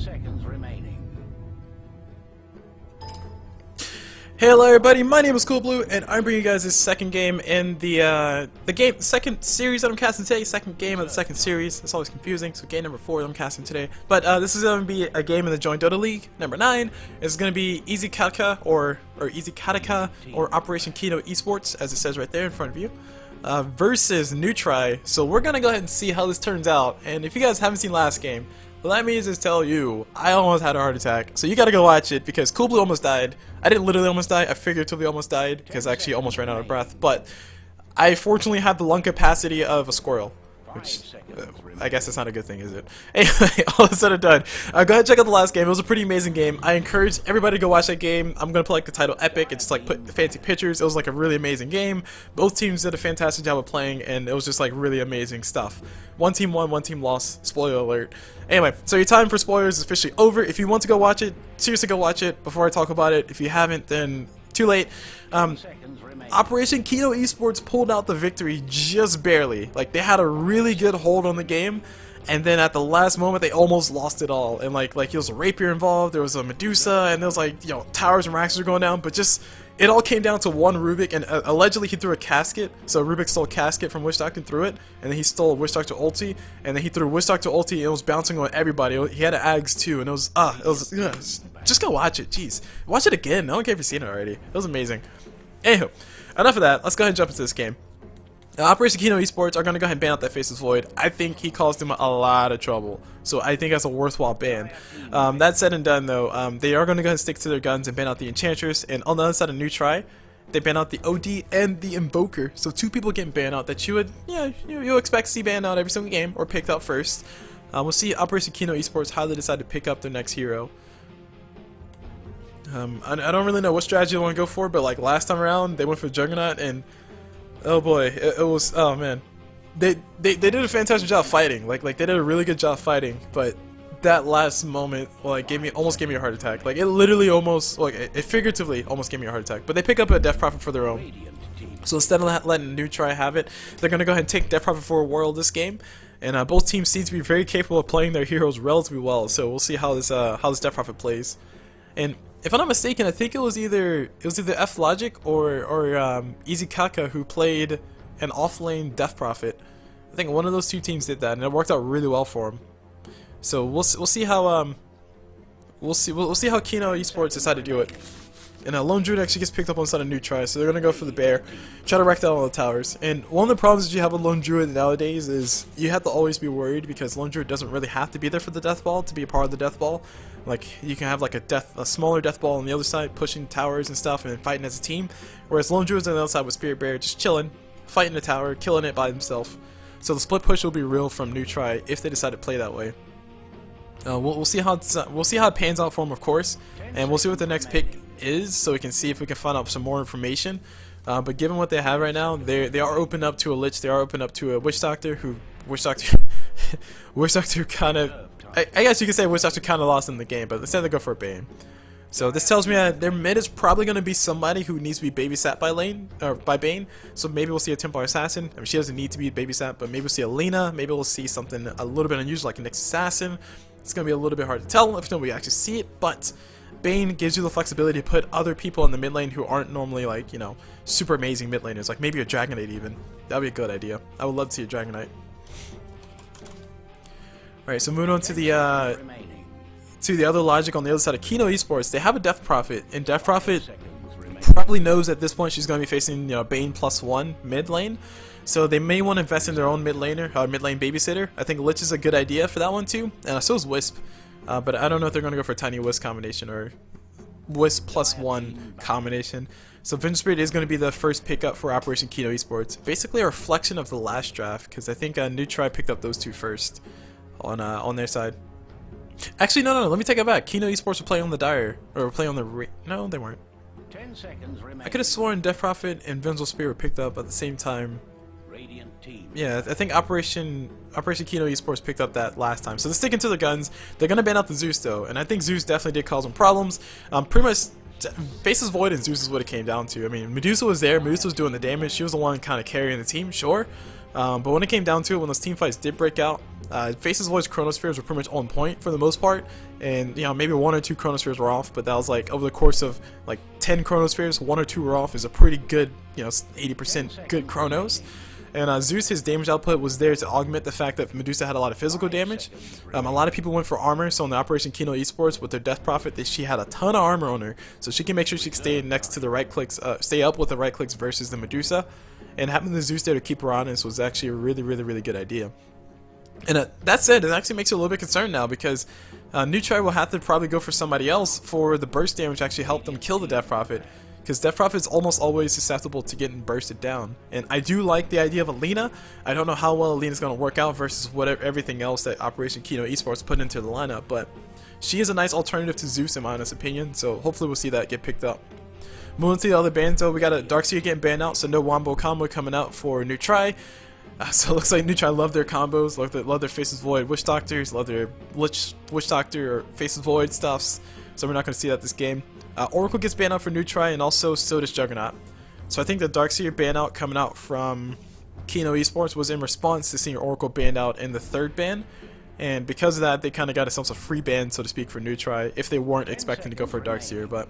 seconds remaining. Hey, hello everybody, my name is CulBlu, and I'm bringing you guys this second game in the second series that I'm casting today, second game of the second series. It's always confusing, so game number 4 that I'm casting today. But this is going to be a game in the JoinDota League, number 9. It's going to be Easy Katka, or Easy Katka, or Operation Kino esports, as it says right there in front of you, versus Nutri. So we're going to go ahead and see how this turns out, and if you guys haven't seen last game, let me just tell you, I almost had a heart attack. So you gotta go watch it because CulBlu almost died. I didn't literally almost die, I figuratively almost died because I actually almost ran out of breath. But I fortunately have the lung capacity of a squirrel, which I guess that's not a good thing, is it? Anyway, all said and done. Go ahead and check out the last game. It was a pretty amazing game. I encourage everybody to go watch that game. I'm gonna put like the title epic and just like put fancy pictures. It was like a really amazing game. Both teams did a fantastic job of playing, and it was just like really amazing stuff. One team won, one team lost. Spoiler alert. Anyway, so your time for spoilers is officially over. If you want to go watch it, seriously go watch it before I talk about it. If you haven't, then too late. Operation Kino esports pulled out the victory just barely. Like, they had a really good hold on the game, and then at the last moment they almost lost it all. And like there was a rapier involved, there was a Medusa, and there was like, you know, towers and racks were going down, but just it all came down to one Rubik, and allegedly he threw a casket. So Rubik stole a casket from Wish Doctor and threw it, and then he stole Wish Doctor ulti, and then he threw Wish Doctor ulti, and it was bouncing on everybody. He had an Ags too, and it was just go watch it. Jeez, watch it again. I don't care if you've seen it already. It was amazing. Anywho, enough of that. Let's go ahead and jump into this game. Operation Kino esports are going to go ahead and ban out that Faceless Void. I think he caused him a lot of trouble, so I think that's a worthwhile ban. That said and done though, they are going to go ahead and stick to their guns and ban out the Enchantress, and on the other side of Nutri, they ban out the OD and the Invoker. So two people getting banned out that you would, you'll expect to see banned out every single game or picked up first. We'll see Operation Kino esports how they decide to pick up their next hero. I don't really know what strategy they want to go for, but like last time around, they went for Juggernaut, and oh boy, it was, oh man, they did a fantastic job fighting. Like they did a really good job fighting, but that last moment, like, almost gave me a heart attack. Like, it literally almost, like, it figuratively almost gave me a heart attack. But they pick up a Death Prophet for their own. So instead of letting Nutri have it, they're gonna go ahead and take Death Prophet for a world this game. And both teams seem to be very capable of playing their heroes relatively well. So we'll see how this Death Prophet plays. And if I'm not mistaken, I think it was either F Logic or Easy Kaka who played an off-lane Death Prophet. I think one of those two teams did that, and it worked out really well for him. So we'll see how we'll see how Kino esports decide to do it. And Lone Druid actually gets picked up on the side of Nutri, so they're gonna go for the bear, try to wreck down all the towers. And one of the problems that you have with Lone Druid nowadays is you have to always be worried, because Lone Druid doesn't really have to be there for the death ball to be a part of the death ball. Like, you can have like a smaller death ball on the other side, pushing towers and stuff and fighting as a team, whereas Lone Druid's on the other side with Spirit Bear just chilling, fighting the tower, killing it by himself. So the split push will be real from Nutri if they decide to play that way. We'll see how it pans out for him, of course, and we'll see what the next pick is, so we can see if we can find out some more information. But given what they have right now, they are open up to a Lich, they are open up to a Witch Doctor, who Witch Doctor kind of, I guess you could say Witch Doctor kind of lost in the game, but instead they go for a Bane. So this tells me that their mid is probably going to be somebody who needs to be babysat by Bane. So maybe we'll see a Templar Assassin. I mean, she doesn't need to be babysat, but maybe we'll see a Lena. Maybe we'll see something a little bit unusual like a Nyx Assassin. It's going to be a little bit hard to tell if nobody actually see it, but Bane gives you the flexibility to put other people in the mid lane who aren't normally, like, you know, super amazing mid laners. Like maybe a Dragon Knight even. That would be a good idea. I would love to see a Dragon Knight. Alright, so moving on to the other logic on the other side of Kino esports. They have a Death Prophet, and Death Prophet probably knows at this point she's going to be facing, you know, Bane +1 mid lane. So they may want to invest in their own mid laner, mid lane babysitter. I think Lich is a good idea for that one too, and so is Wisp. But I don't know if they're going to go for a Tiny Wisp combination or Wisp +1 combination. So Vengeance Spirit is going to be the first pickup for Operation Kino esports. Basically a reflection of the last draft, because I think Nutri picked up those two first on their side. Actually, no, let me take it back. Kino esports were playing on the Dire, or were playing on the no, they weren't. 10 seconds remaining. I could have sworn Death Prophet and Vengeful Spirit were picked up at the same time. Yeah, I think Operation Kino esports picked up that last time. So they're sticking to their guns. They're gonna ban out the Zeus though, and I think Zeus definitely did cause them problems. Pretty much Faceless Void and Zeus is what it came down to. I mean, Medusa was there. Medusa was doing the damage. She was the one kind of carrying the team, sure. But when it came down to it, when those team fights did break out, Faces Void's Chronospheres were pretty much on point for the most part, and maybe 1 or 2 Chronospheres were off, but that was like over the course of like 10 Chronospheres, 1 or 2 were off is a pretty good, 80% good Chronos. And Zeus, his damage output was there to augment the fact that Medusa had a lot of physical damage. A lot of people went for armor, so in the Operation Kino Esports with their Death Prophet, she had a ton of armor on her, so she can make sure she can stay next to the right clicks, stay up with the right clicks versus the Medusa. And having the Zeus there to keep her honest was actually a really good idea. And that said, it actually makes you a little bit concerned now because Neutri will have to probably go for somebody else for the burst damage to actually help them kill the Death Prophet. Because Death Prophet is almost always susceptible to getting bursted down. And I do like the idea of Alina. I don't know how well Alina's going to work out versus everything else that Operation Kino Esports put into the lineup. But she is a nice alternative to Zeus in my honest opinion. So hopefully we'll see that get picked up. Moving to the other bans though, we got a Darkseer getting banned out. So no Wombo combo coming out for Neutri. So it looks like Neutri love their combos, love their Faces Void Witch Doctors, love their Witch Doctor or Faces Void stuffs. So we're not going to see that this game. Oracle gets banned out for Neutri, and also so does Juggernaut. So I think the Darkseer ban out coming out from Kino Esports was in response to seeing Oracle banned out in the 3rd ban. And because of that, they kind of got themselves a free ban, so to speak, for Neutri, if they weren't expecting to go for Darkseer. But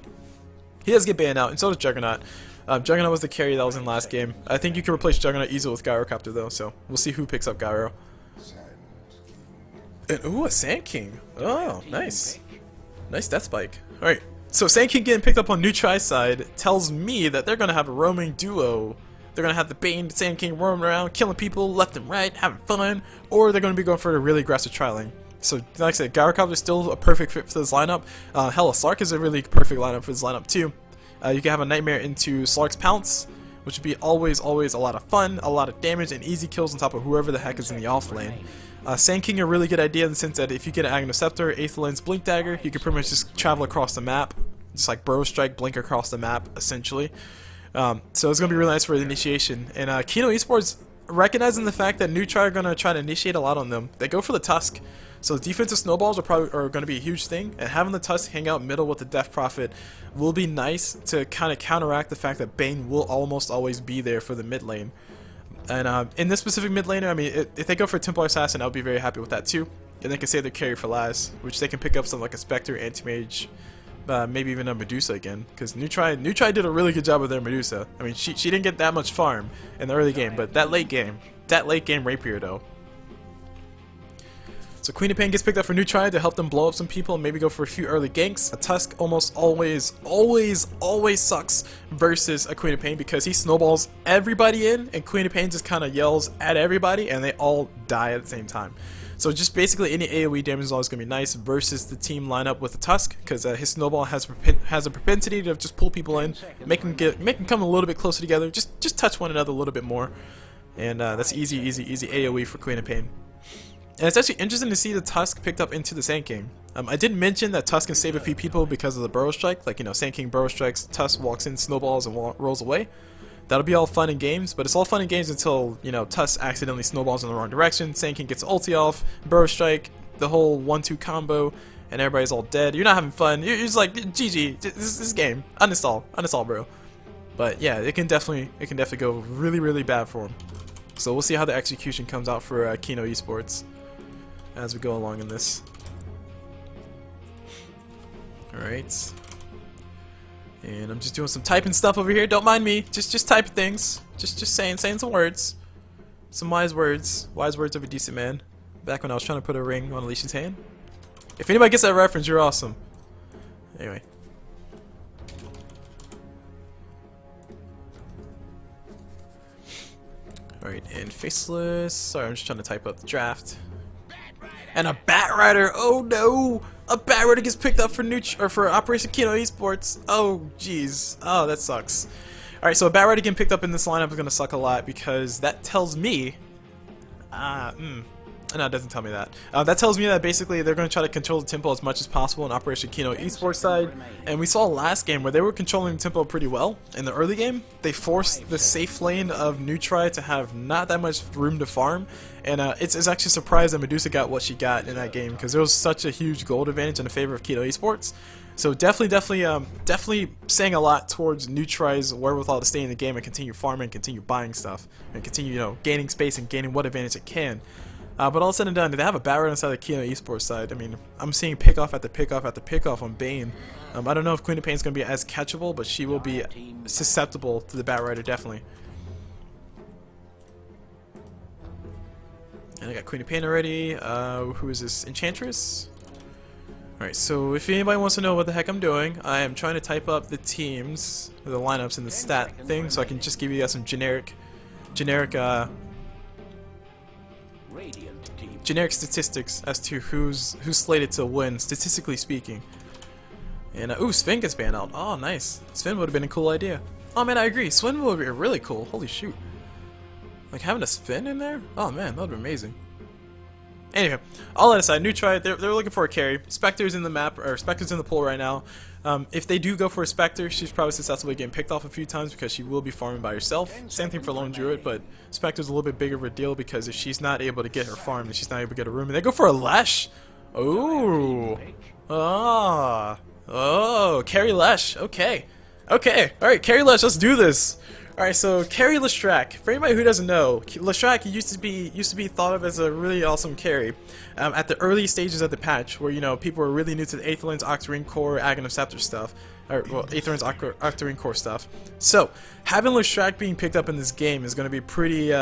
he does get banned out, and so does Juggernaut. Juggernaut was the carry that was in last game. I think you can replace Juggernaut easily with Gyrocopter though, so we'll see who picks up Gyro. And ooh, a Sand King. Oh, nice. Nice Death Spike. Alright. So Sand King getting picked up on Neutri's side tells me that they're going to have a roaming duo. They're going to have the Bane Sand King roaming around, killing people left and right, having fun, or they're going to be going for a really aggressive trialing. So like I said, Gyrocopter is still a perfect fit for this lineup. Hella, Slark is a really perfect lineup for this lineup too. You can have a Nightmare into Slark's Pounce, which would be always a lot of fun, a lot of damage, and easy kills on top of whoever the heck is in the off lane. Sand King a really good idea in the sense that if you get an Agnosceptor, 8th lane's Blink Dagger, you can pretty much just travel across the map, just like Burrow Strike, blink across the map, essentially. So it's going to be really nice for the initiation. And Kino Esports, recognizing the fact that Neutri are going to try to initiate a lot on them, they go for the Tusk. So defensive snowballs are going to be a huge thing, and having the Tusk hang out middle with the Death Prophet will be nice to kind of counteract the fact that Bane will almost always be there for the mid lane. And in this specific mid laner, I mean, if they go for Templar Assassin, I'll be very happy with that too. And they can save their carry for last, which they can pick up something like a Spectre, Anti-Mage, maybe even a Medusa again. Because Neutri did a really good job with their Medusa. I mean, she didn't get that much farm in the early game, but that late game Rapier though. So Queen of Pain gets picked up for Neutri to help them blow up some people and maybe go for a few early ganks. A Tusk almost always sucks versus a Queen of Pain because he snowballs everybody in, and Queen of Pain just kind of yells at everybody and they all die at the same time. So just basically any AoE damage is always going to be nice versus the team lineup with the Tusk, because his snowball has a propensity to just pull people in, make them come a little bit closer together, just touch one another a little bit more, and that's easy AoE for Queen of Pain. And it's actually interesting to see the Tusk picked up into the Sand King. I did mention that Tusk can save a few people because of the Burrow Strike, like Sand King Burrow Strikes, Tusk walks in, snowballs, and rolls away. That'll be all fun and games, but it's all fun and games until, Tusk accidentally snowballs in the wrong direction, Sand King gets ulti off, Burrow Strike, the whole 1-2 combo, and everybody's all dead. You're not having fun. You're just like, GG, this game, uninstall, bro. But yeah, it can definitely go really bad for him. So we'll see how the execution comes out for Kino Esports as we go along in this. Alright. And I'm just doing some typing stuff over here. Don't mind me. Just typing things. Just saying some words. Some wise words. Wise words of a decent man. Back when I was trying to put a ring on Alicia's hand. If anybody gets that reference, you're awesome. Anyway. Alright, and Faceless. Sorry, I'm just trying to type up the draft. And a Bat Rider. Oh no! A Bat Rider gets picked up for Operation Kino Esports. Oh jeez. Oh, that sucks. Alright, so a Bat Rider getting picked up in this lineup is gonna suck a lot because that tells me no, it doesn't tell me that. That tells me that basically they're going to try to control the tempo as much as possible in Operation Kino Esports side. And we saw last game where they were controlling the tempo pretty well. In the early game, they forced the safe lane of Neutri to have not that much room to farm. And it's actually surprised that Medusa got what she got in that game because there was such a huge gold advantage in the favor of Kino Esports So definitely saying a lot towards Nutry's wherewithal to stay in the game and continue farming, continue buying stuff, and continue, you know, gaining space and gaining what advantage it can. But all said and done, they have a barrier inside the Kino esports side. I mean, I'm seeing pickoff after pickoff after pickoff on Bane. I don't know if Queen of Pain is going to be as catchable, but she will be susceptible to the Bat Rider, definitely. And I got Queen of Pain already. Who is this? Enchantress? Alright, so if anybody wants to know what the heck I'm doing, I am trying to type up the teams, the lineups, and the stat thing, so I can just give you guys some generic statistics as to who's slated to win, statistically speaking. And ooh, Sven gets banned out. Oh, nice. Sven would have been a cool idea. Oh man, I agree. Sven would be really cool. Holy shoot. Like having a Sven in there? Oh man, that would be amazing. Anyway, all that aside, Nutry, they're looking for a carry. Spectre's in the map, or Spectre's in the pool right now. If they do go for a Spectre, she's probably successfully getting picked off a few times because she will be farming by herself. Same thing for Lone Druid, but Spectre's a little bit bigger of a deal because if she's not able to get her farm, then she's not able to get a room. And they go for a Lesh. Ooh. Oh, carry Lesh. Okay. Alright, carry Lesh, let's do this. Alright, so carry Leshrac. For anybody who doesn't know, Leshrac used to be thought of as a really awesome carry at the early stages of the patch, where, you know, people were really new to the Aetherlens, Octarine Core, Aghanim Scepter stuff, or well, Aetherlens, Octarine Core stuff. So having Leshrac being picked up in this game is going to be pretty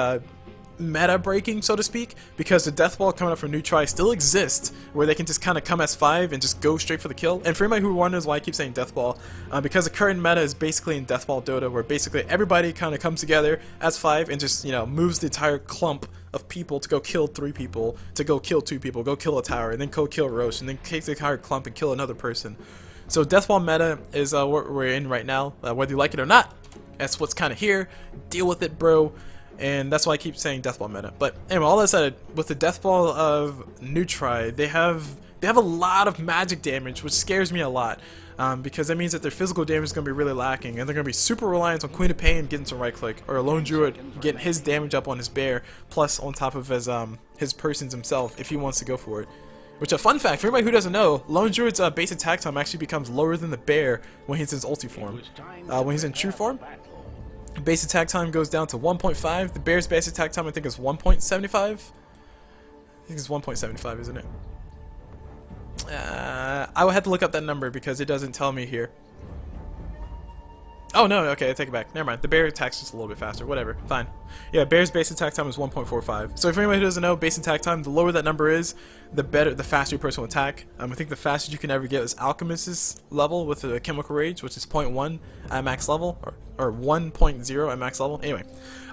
meta breaking, so to speak, because the death ball coming up from Nutry still exists, where they can just kind of come as 5 and just go straight for the kill. And for anybody who wonders why I keep saying death ball, because the current meta is basically in death ball Dota, where basically everybody kind of comes together as 5 and just, you know, moves the entire clump of people to go kill 3 people, to go kill 2 people, go kill a tower, and then go kill Roche, and then take the entire clump and kill another person. So death ball meta is what we're in right now, whether you like it or not. That's what's kind of here. Deal with it, bro. And that's why I keep saying Deathball meta. But anyway, all that said, with the Deathball of Nutry, they have a lot of magic damage, which scares me a lot. Because that means that their physical damage is going to be really lacking, and they're going to be super reliant on Queen of Pain getting some right click, or a Lone Druid getting his damage up on his bear, plus on top of his persons himself, if he wants to go for it. Which, a fun fact, for anybody who doesn't know, Lone Druid's base attack time actually becomes lower than the bear when he's in his ulti form. When he's in true form, base attack time goes down to 1.5. The bear's base attack time, I think, is 1.75. I think it's 1.75, isn't it? I would have to look up that number because it doesn't tell me here. Oh no, okay, I take it back. Never mind. The bear attacks just a little bit faster. Whatever. Fine. Yeah, bear's base attack time is 1.45. So if anybody who doesn't know, base attack time, the lower that number is, the faster your person will attack. I think the fastest you can ever get is Alchemist's level with the Chemical Rage, which is 0.1 at max level, or 1.0 at max level. Anyway,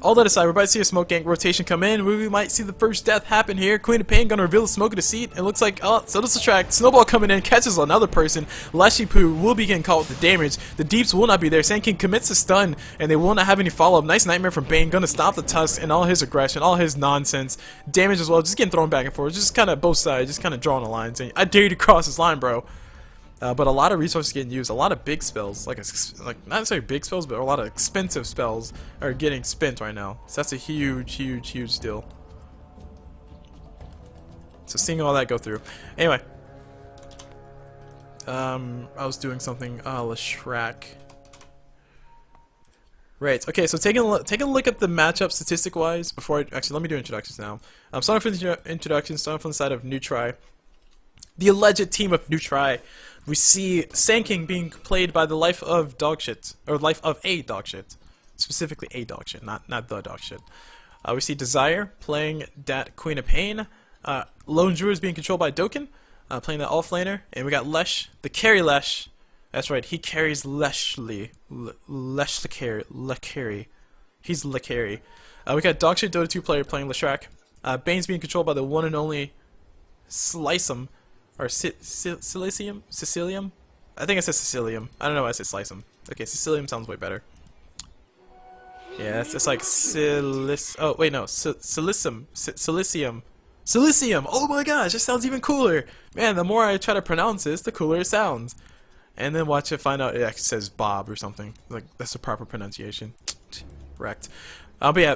all that aside, we're about to see a smoke gank rotation come in. We might see the first death happen here. Queen of Pain gonna reveal the smoke of the seat. It looks like, oh, so does the track. Snowball coming in, catches another person. Leshy Poo will be getting caught with the damage. The deeps will not be there. Sand King commits a stun, and they will not have any follow-up. Nice Nightmare from Bane, gonna stop the Tusk and all his aggression, all his nonsense. Damage as well, just getting thrown back and forth. Just kind of both sides, just kind of drawing a line, saying, I dare you to cross this line, bro. But a lot of resources getting used, a lot of big spells, like not necessarily big spells, but a lot of expensive spells are getting spent right now. So that's a huge deal. So seeing all that go through. Anyway, I was doing something. Leshrac. Right. Okay. So taking a look at the matchup statistic-wise. Before actually, let me do introductions now. I'm starting from the introduction, starting from the side of Nutry. The alleged team of Nutry. We see Sand King being played by the life of dogshit, or life of a dogshit, specifically a dogshit, not the dogshit. We see Desire playing that Queen of Pain. Lone Druid is being controlled by Dokkan, playing that offlaner, and we got Lesh, the carry Lesh. That's right, he carries Leshly, Lesh the carry. He's the carry. We got dogshit Dota 2 player playing Leshrac. Bane's being controlled by the one and only Slice'em. Or Sicilium? I think it says Sicilium. I don't know why I say Slice'em. Okay, Sicilium sounds way better. Yeah, it's like oh, wait, no. Silicium. Silicium! Oh my gosh, it sounds even cooler! Man, the more I try to pronounce this, the cooler it sounds. And then watch it find out it actually says Bob or something. Like, that's the proper pronunciation. Wrecked. But yeah,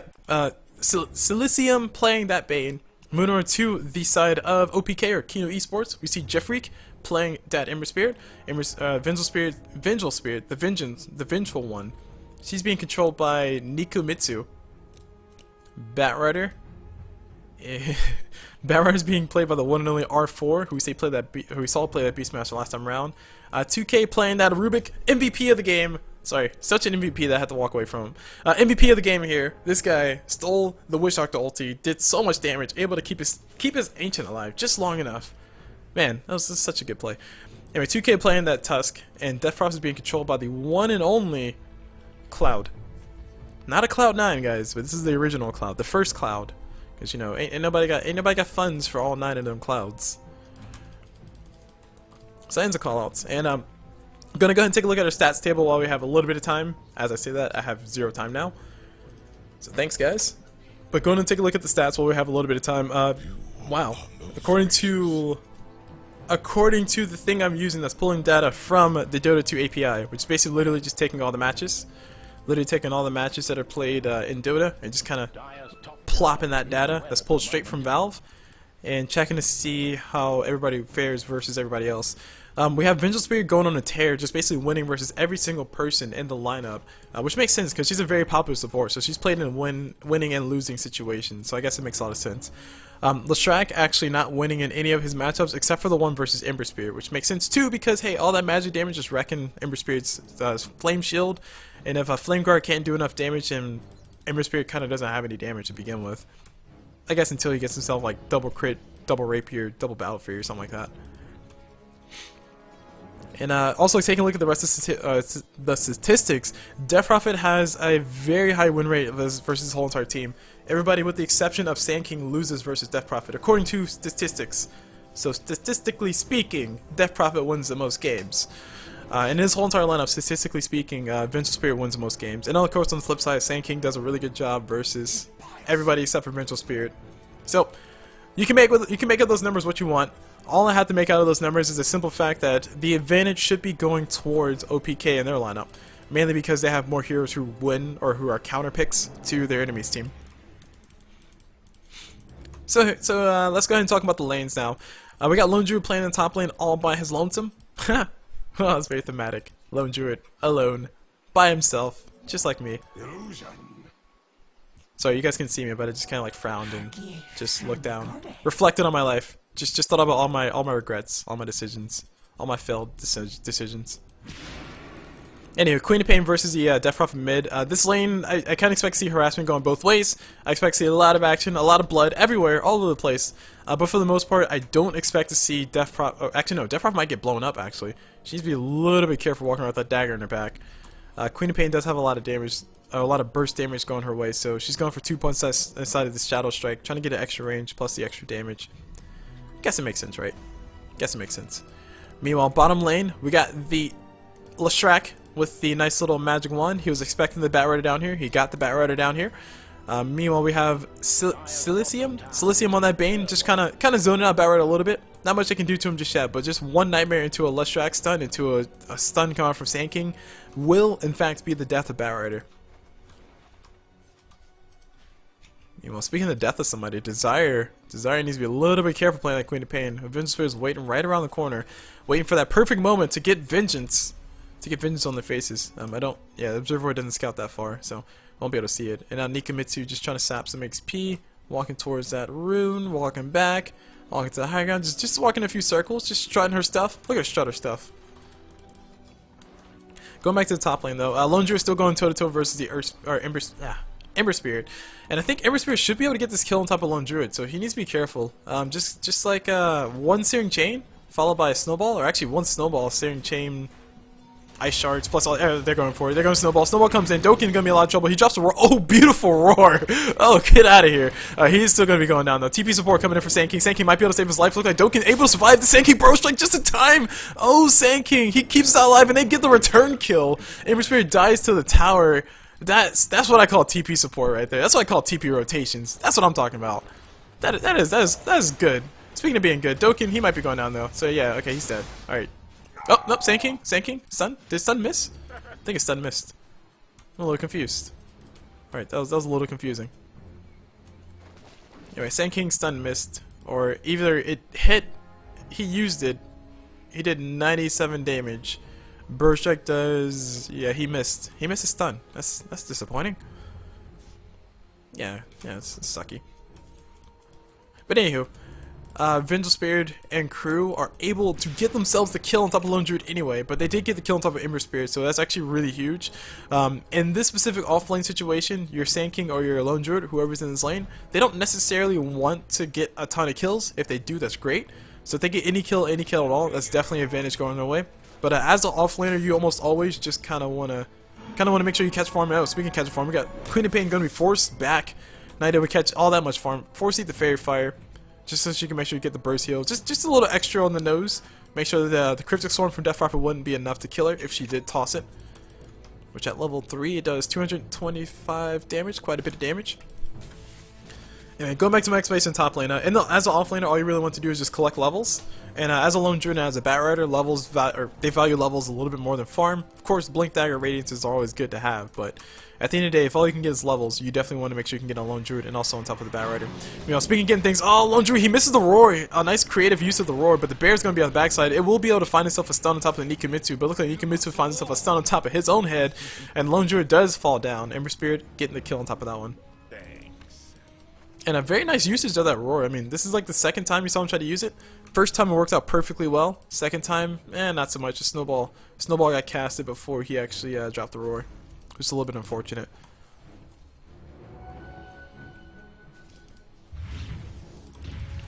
Silicium playing that Bane. Moving over to the side of OPK or Kino esports, we see Jeffreak playing that Ember Spirit, Vengeful Spirit, the vengeful one. She's being controlled by Nikumitsu. Batrider. Batrider is being played by the one and only R4, who we saw play that Beastmaster last time around. 2K playing that Rubik, MVP of the game. Sorry, such an MVP that I had to walk away from him. MVP of the game here. This guy stole the Witch Doctor ulti, did so much damage, able to keep his Ancient alive just long enough. Man, that was just such a good play. Anyway, 2K playing that Tusk, and Death Frost is being controlled by the one and only Cloud. Not a Cloud9, guys, but this is the original Cloud, the first Cloud. Because, you know, ain't nobody got funds for all 9 of them Clouds. So that ends the callouts. And I'm gonna go ahead and take a look at our stats table while we have a little bit of time. As I say that, I have 0 time now. So thanks, guys. But go ahead and take a look at the stats while we have a little bit of time. Wow. According to the thing I'm using that's pulling data from the Dota 2 API, which is basically literally just taking all the matches. Literally taking all the matches that are played in Dota and just kind of plopping that data that's pulled straight from Valve and checking to see how everybody fares versus everybody else. We have Vengeful Spirit going on a tear, just basically winning versus every single person in the lineup, which makes sense because she's a very popular support, so she's played in winning and losing situations, so I guess it makes a lot of sense. Leshrac actually not winning in any of his matchups except for the one versus Ember Spirit, which makes sense too because, hey, all that magic damage is wrecking Ember Spirit's Flame Shield, and if a Flame Guard can't do enough damage, then Ember Spirit kind of doesn't have any damage to begin with. I guess until he gets himself like double crit, double rapier, double battle fury or something like that. And also taking a look at the rest of the statistics, Death Prophet has a very high win rate versus his whole entire team. Everybody with the exception of Sand King loses versus Death Prophet, according to statistics. So statistically speaking, Death Prophet wins the most games. In his whole entire lineup, statistically speaking, Vengeful Spirit wins the most games. And of course, on the flip side, Sand King does a really good job versus everybody except for Vengeful Spirit. So you can make of those numbers what you want. All I have to make out of those numbers is a simple fact that the advantage should be going towards OPK in their lineup, mainly because they have more heroes who win or who are counter picks to their enemy's team. So let's go ahead and talk about the lanes now. We got Lone Druid playing in the top lane all by his lonesome. Well, that's very thematic. Lone Druid, alone, by himself, just like me. Sorry, you guys can see me, but I just kind of like frowned and just looked down, reflected on my life. Just thought about all my regrets, all my decisions, all my failed decisions. Anyway, Queen of Pain versus the Death Prophet mid. This lane, I kind of expect to see harassment going both ways. I expect to see a lot of action, a lot of blood everywhere, all over the place. But for the most part, I don't expect to see Death Prophet. Actually, no, Death Prophet might get blown up. Actually, she needs to be a little bit careful walking around with that dagger in her back. Queen of Pain does have a lot of damage, a lot of burst damage going her way, so she's going for 2 points inside of the Shadow Strike, trying to get an extra range plus the extra damage. Guess it makes sense, right? Guess it makes sense. Meanwhile, bottom lane, we got the Leshrac with the nice little magic wand. He was expecting the Batrider down here. He got the Batrider down here. Meanwhile, we have Silicium on that Bane, just kind of zoning out Batrider a little bit. Not much I can do to him just yet, but just one Nightmare into a Leshrac stun, into a stun coming out from Sand King, will in fact be the death of Batrider. Well, speaking of the death of somebody, Desire needs to be a little bit careful playing like Queen of Pain. Vengeance Spirit is waiting right around the corner, waiting for that perfect moment to get vengeance on their faces. The Observer doesn't scout that far, so won't be able to see it. And now Nikumitsu just trying to sap some XP, walking towards that rune, walking back, walking to the high ground, just walking a few circles, just strutting her stuff. Look at her strut her stuff. Going back to the top lane though, Lone Druid is still going toe to toe versus the Ember Spirit, and I think Ember Spirit should be able to get this kill on top of Lone Druid, so he needs to be careful. Just like one Searing Chain followed by a Snowball, or actually one Snowball, Searing Chain, Ice Shards, plus all, they're going for it. They're going Snowball. Snowball comes in. Dokin's gonna be in a lot of trouble. He drops a roar. Oh, beautiful roar! Oh, get out of here. He's still gonna be going down though. TP support coming in for Sand King. Sand King might be able to save his life. Look like Dokin able to survive the Sand King Bro Strike just in time. Oh, Sand King, he keeps that alive, and they get the return kill. Ember Spirit dies to the tower. That's what I call TP support right there. That's what I call TP rotations. That's what I'm talking about. That is good. Speaking of being good, Dokin, he might be going down though. So yeah, okay, he's dead. All right. Oh, nope, Sand King, stun. Did stun miss? I think it's stun missed. I'm a little confused. All right, that was a little confusing. Anyway, Sand King stun missed, or either it hit, he used it, he did 97 damage. Burst Strike does, yeah, he missed. He missed a stun. That's disappointing. Yeah, it's sucky. But anywho, Vengeful Spirit and crew are able to get themselves the kill on top of Lone Druid anyway, but they did get the kill on top of Ember Spirit, so that's actually really huge. In this specific offlane situation, your Sand King or your Lone Druid, whoever's in this lane, they don't necessarily want to get a ton of kills. If they do, that's great. So if they get any kill at all, that's definitely an advantage going their way. But as an offlaner, you almost always just kind of want to make sure you catch farm. Oh, speaking of catch farm, we got Queen of Pain going to be forced back. Not able to catch all that much farm. Force eat the Fairy Fire, just so she can make sure you get the burst heal. Just a little extra on the nose. Make sure that the Cryptic Storm from Death Prophet wouldn't be enough to kill her if she did toss it. Which at level 3 it does 225 damage, quite a bit of damage. Anyway, going back to Max Base in top lane. As an offlaner, all you really want to do is just collect levels. And as a Lone Druid and as a Bat Rider, they value levels a little bit more than farm. Of course, Blink Dagger Radiances are always good to have, but at the end of the day, if all you can get is levels, you definitely want to make sure you can get a Lone Druid and also on top of the Bat Rider. Speaking of getting things, oh, Lone Druid, he misses the Roar. A nice creative use of the Roar, but the Bear's going to be on the backside. It will be able to find itself a stun on top of the Nikamitsu, but look like Nikamitsu finds itself a stun on top of his own head, and Lone Druid does fall down. Ember Spirit getting the kill on top of that one. And a very nice usage of that Roar. I mean, this is like the second time you saw him try to use it. First time it worked out perfectly well. Second time, not so much. A snowball got casted before he actually dropped the Roar. Which is a little bit unfortunate.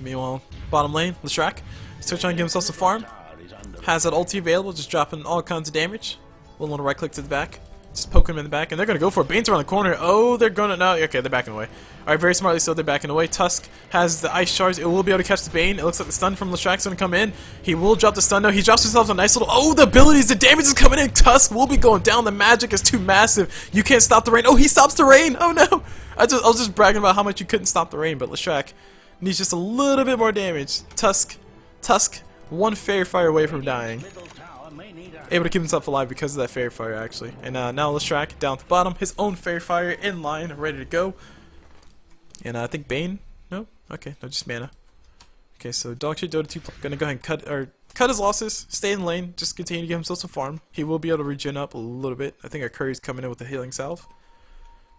Meanwhile, bottom lane, Leshrac still trying to give himself some farm. Has that ulti available, just dropping all kinds of damage. A little right click to the back. Just poke him in the back, and they're going to go for it. Bane's around the corner. Oh, they're going to... No, okay, they're backing away. Alright, very smartly so, they're backing away. Tusk has the Ice Shards. It will be able to catch the Bane. It looks like the stun from Leshrac's going to come in. He will drop the stun now. He drops himself a nice little... Oh, the abilities! The damage is coming in! Tusk will be going down. The magic is too massive. You can't stop the rain. Oh, he stops the rain! Oh, no! I was just bragging about how much you couldn't stop the rain, but Leshrac needs just a little bit more damage. Tusk, one Fairy Fire away from dying. Able to keep himself alive because of that Fairy Fire, actually. And now Leshrac down at the bottom. His own Fairy Fire in line, ready to go. And I think Bane? No? Okay, no, just mana. Okay, so Dogshit Dota 2 gonna go ahead and cut his losses, stay in lane, just continue to give himself some farm. He will be able to regen up a little bit. I think our Curry's coming in with the healing salve.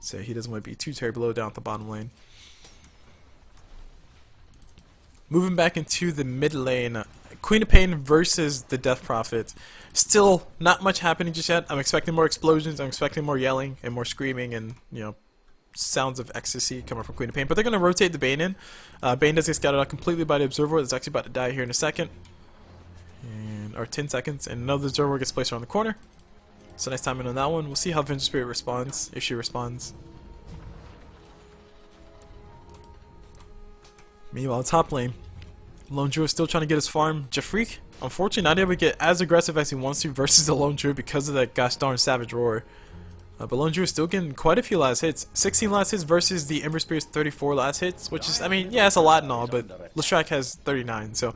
So he doesn't want to be too terribly low down at the bottom lane. Moving back into the mid lane, Queen of Pain versus the Death Prophet. Still not much happening just yet. I'm expecting more explosions, I'm expecting more yelling and more screaming and, sounds of ecstasy coming from Queen of Pain. But they're going to rotate the Bane in. Bane does get scouted out completely by the Observer that's actually about to die here in a second. Or 10 seconds. And another Observer gets placed around the corner. So nice timing on that one. We'll see how Vengeful Spirit responds, if she responds. Meanwhile, top lane, Lone Druid is still trying to get his farm. Jafreak, unfortunately, not able to get as aggressive as he wants to versus the Lone Druid because of that gosh darn Savage Roar. But Lone Druid is still getting quite a few last hits. 16 last hits versus the Ember Spirit's 34 last hits, which is, I mean, yeah, it's a lot and all, but Leshrac has 39. So,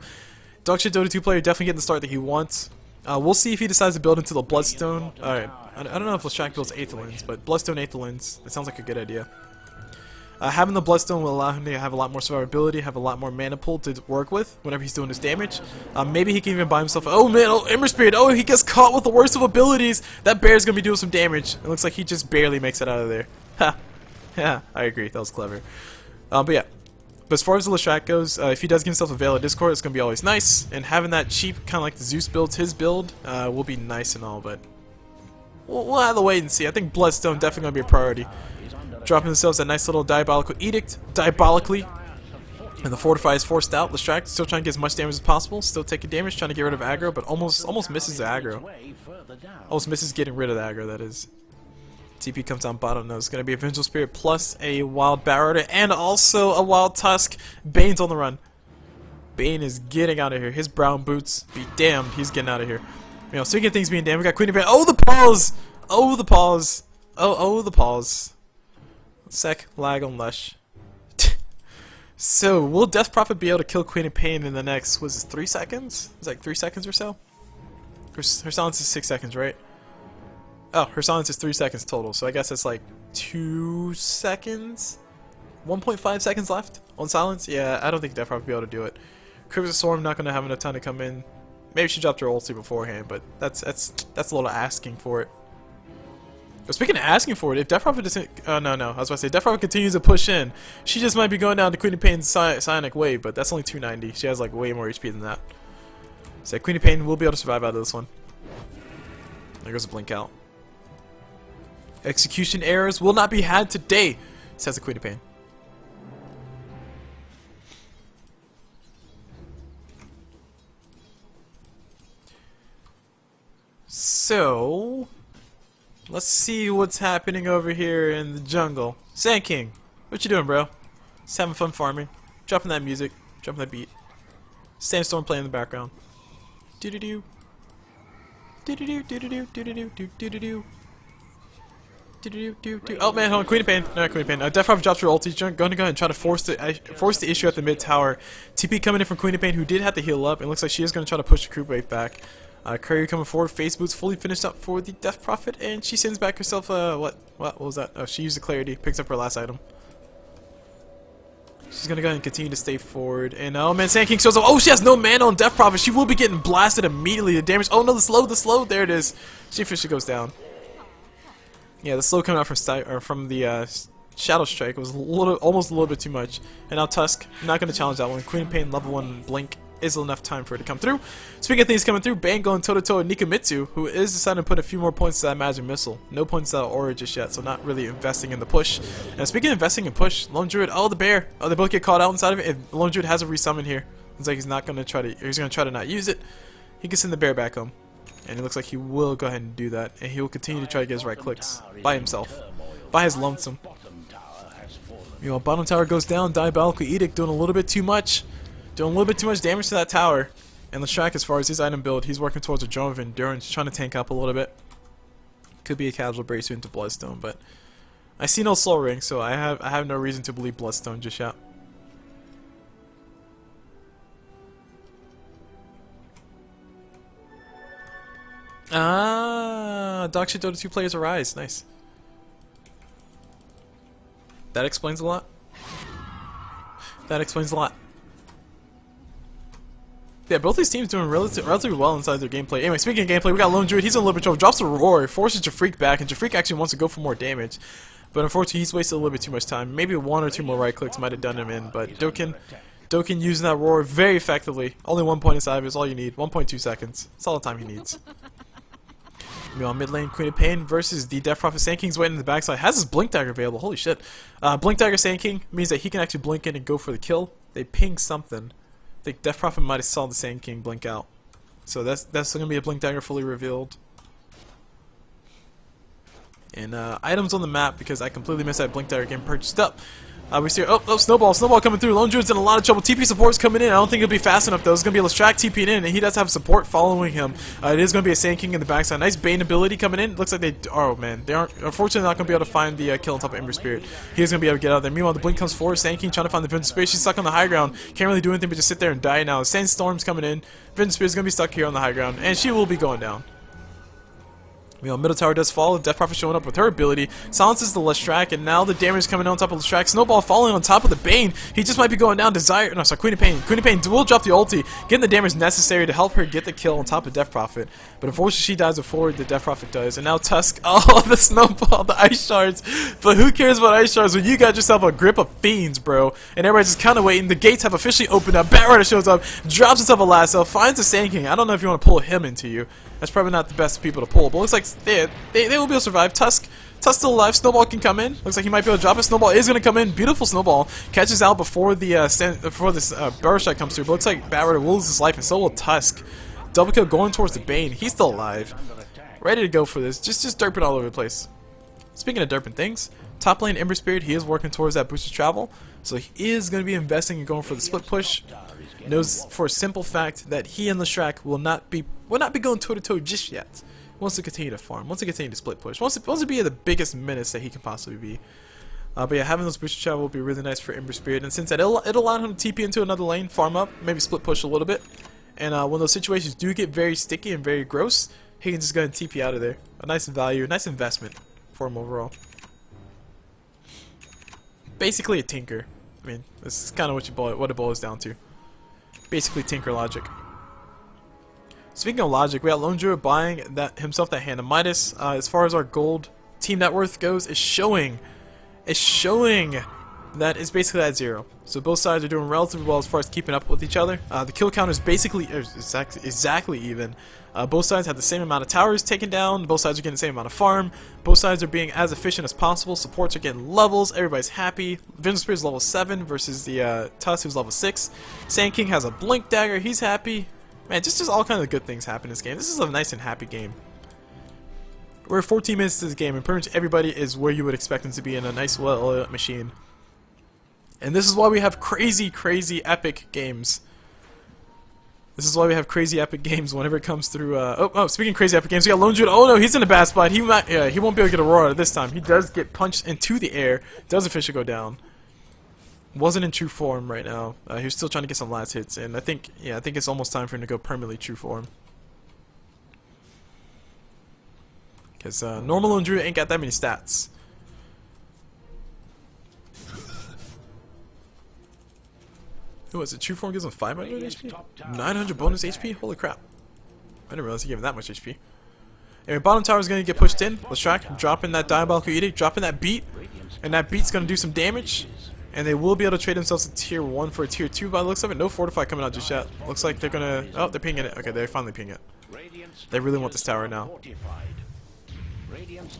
Dogshit Dota 2 player definitely getting the start that he wants. We'll see if he decides to build into the Bloodstone. Alright, I don't know if Leshrac builds Aethelins, but Bloodstone Aethelins, it sounds like a good idea. Having the Bloodstone will allow him to have a lot more survivability, have a lot more mana pool to work with whenever he's doing his damage. Maybe he can even buy himself... Oh man, oh, Ember Spirit! Oh, he gets caught with the worst of abilities! That bear's gonna be doing some damage. It looks like he just barely makes it out of there. Ha! Yeah, I agree. That was clever. But yeah. But as far as the Leshrac goes, if he does give himself a Veil of Discord, it's gonna be always nice. And having that cheap, kind of like the Zeus builds his build, will be nice and all, but... We'll have to wait and see. I think Bloodstone definitely gonna be a priority. Dropping themselves a nice little Diabolical Edict, diabolically, and the Fortify is forced out. Leshrac still trying to get as much damage as possible, still taking damage, trying to get rid of aggro, but almost misses the aggro. Almost misses getting rid of the aggro, that is. TP comes down bottom, no, it's going to be a Vengeful Spirit plus a Wild Bat Rider and also a Wild Tusk. Bane's on the run. Bane is getting out of here. His brown boots, be damned, he's getting out of here. Speaking of things being damned, we got Queen of Pain. Oh, the pause! Oh, the pause! Oh, the pause. Sec, lag on Lesh. So, will Death Prophet be able to kill Queen of Pain in the next, was it 3 seconds? It's like 3 seconds or so? Her silence is 6 seconds, right? Oh, her silence is 3 seconds total, so I guess it's like 2 seconds? 1.5 seconds left on silence. Yeah, I don't think Death Prophet will be able to do it. Crimson Storm not going to have enough time to come in. Maybe she dropped her ulti beforehand, but that's a little asking for it. But speaking of asking for it, if Death Prophet doesn't... no, I was about to say, Death Prophet continues to push in. She just might be going down to Queen of Pain's Psionic Wave, but that's only 290. She has like way more HP than that. So Queen of Pain will be able to survive out of this one. There goes a blink out. Execution errors will not be had today, says the Queen of Pain. So, let's see what's happening over here in the jungle. Sand King, what you doing, bro? Just having fun farming. Dropping that music, dropping that beat. Sandstorm playing in the background. Do do do. Do do do do do do do do do do do. Oh man, hold on, Queen of Pain. No, Queen of Pain. Death Prophet drops her ulti. Going to go ahead and try to force the issue at the mid tower. TP coming in from Queen of Pain, who did have to heal up. It looks like she is going to try to push the creep wave back. Courier coming forward. Face boots fully finished up for the Death Prophet, and she sends back herself. What was that? Oh, she used the clarity. Picks up her last item. She's gonna go ahead and continue to stay forward. And oh man, Sand King shows up. Oh, she has no mana on Death Prophet. She will be getting blasted immediately. The damage. Oh no, the slow. There it is. She officially goes down. Yeah, the slow coming out from the Shadow Strike was almost a little bit too much. And now Tusk, not going to challenge that one. Queen of Pain level 1 Blink is enough time for it to come through. Speaking of things coming through, Bane going toe-to-toe with Nikamitsu, who is deciding to put a few more points to that Magic Missile. No points to that Aura just yet, so not really investing in the push. And speaking of investing in push, Lone Druid, oh, the bear. Oh, they both get caught out inside of it, and Lone Druid has a resummon here. Looks like he's going to try to not use it. He can send the bear back home. And it looks like he will go ahead and do that. And he will continue to try to get his right clicks by himself. By his lonesome. Meanwhile, bottom tower goes down. Diabolical Edict doing a little bit too much. Doing a little bit too much damage to that tower. And Leshrac, as far as his item build, he's working towards a drone of endurance, trying to tank up a little bit. Could be a casual bracer into Bloodstone, but I see no Soul Ring, so I have no reason to believe Bloodstone just yet. Dog shit Dota 2 players arise. Nice. That explains a lot. That explains a lot. Yeah, both these teams doing relatively well inside their gameplay. Anyway, speaking of gameplay, we got Lone Druid. He's in a little bit of trouble. Drops a Roar, forces Jafreak back, and Jafreak actually wants to go for more damage. But unfortunately, he's wasted a little bit too much time. Maybe one or two more right clicks might have done him in, but Dokkan using that Roar very effectively. Only 1 point inside of it is all you need. 1.2 seconds. That's all the time he needs. Meanwhile, mid lane, Queen of Pain versus the Death Prophet. Sand King's waiting in the backside. Has his Blink Dagger available. Holy shit. Blink Dagger Sand King means that he can actually blink in and go for the kill. They ping something. I think Death Prophet might have saw the Sand King blink out. So that's going to be a Blink Dagger fully revealed. And items on the map, because I completely missed that Blink Dagger getting purchased up. We see, oh, Snowball coming through. Lone Druid's in a lot of trouble. TP support's coming in. I don't think it'll be fast enough though. It's gonna be a Leshrac TPing in, and he does have support following him. It is gonna be a Sand King in the backside. Nice Bane ability coming in. Looks like they, oh man, they aren't, unfortunately not gonna be able to find the kill on top of Ember Spirit. He is gonna be able to get out there. Meanwhile, the Blink comes forward. Sand King trying to find the Vengeance Spirit. She's stuck on the high ground. Can't really do anything but just sit there and die now. Sandstorm's coming in. Vengeance Spirit's gonna be stuck here on the high ground, and she will be going down. Middle tower does fall. Death Prophet showing up with her ability. Silences the Leshrac, and now the damage coming on top of Leshrac. Snowball falling on top of the Bane. He just might be going down. Queen of Pain. Queen of Pain will drop the ulti, getting the damage necessary to help her get the kill on top of Death Prophet. But unfortunately, she dies before the Death Prophet does. And now Tusk, oh, the Snowball, the Ice Shards. But who cares about Ice Shards when you got yourself a grip of fiends, bro? And everybody's just kind of waiting. The gates have officially opened up. Batrider shows up, drops himself a lasso, finds a Sand King. I don't know if you want to pull him into you. That's probably not the best people to pull, but looks like they will be able to survive. Tusk still alive. Snowball can come in. Looks like he might be able to drop it. Snowball is going to come in. Beautiful Snowball. Catches out before the this barrel shot comes through. But looks like Batrider will lose his life, and so will Tusk. Double kill going towards the Bane. He's still alive. Ready to go for this. Just derping all over the place. Speaking of derping things, top lane Ember Spirit, he is working towards that boosted travel. So he is going to be investing and going for the split push. Knows for a simple fact that he and Leshrac will not be going toe to toe just yet. Wants to continue to farm, wants to continue to split push, wants to be the biggest menace that he can possibly be. But yeah, having those boosted travel will be really nice for Ember Spirit, and since that it'll allow him to TP into another lane, farm up, maybe split push a little bit. And when those situations do get very sticky and very gross, he can just go and TP out of there. A nice value, a nice investment for him overall. basically a tinker. I mean, this is kind of what it boils down to. Basically tinker logic. Speaking of logic, we got Lone Druid buying himself that hand of Midas. As far as our gold team net worth goes, it's showing that it's basically at 0. So both sides are doing relatively well as far as keeping up with each other. The kill count is basically exactly even. Both sides have the same amount of towers taken down. Both sides are getting the same amount of farm. Both sides are being as efficient as possible. Supports are getting levels. Everybody's happy. Vision Spear is level 7 versus the Tusk, who's level 6. Sand King has a Blink Dagger. He's happy. Man, just all kinds of good things happen in this game. This is a nice and happy game. We're 14 minutes to this game, and pretty much everybody is where you would expect them to be in a nice, well-oiled machine. And this is why we have crazy epic games. This is why we have crazy epic games whenever it comes through. Speaking of crazy epic games, we got Lone Druid. Oh no, he's in a bad spot. He won't be able to get Aurora this time. He does get punched into the air. Does officially go down. Wasn't in true form right now. He was still trying to get some last hits, and I think it's almost time for him to go permanently true form. Because normal Lone Druid ain't got that many stats. Who was it? True form gives him 500 HP? 900 bonus HP? Holy crap. I didn't realize he gave him that much HP. Anyway, bottom tower is going to get pushed in. Leshrac dropping that Diabolical Edict, dropping that beat. And that beat's going to do some damage. And they will be able to trade themselves a tier 1 for a tier 2 by the looks of it. No Fortify coming out just yet. Looks like they're going to... Oh, they're pinging it. Okay, they're finally pinging it. They really want this tower now.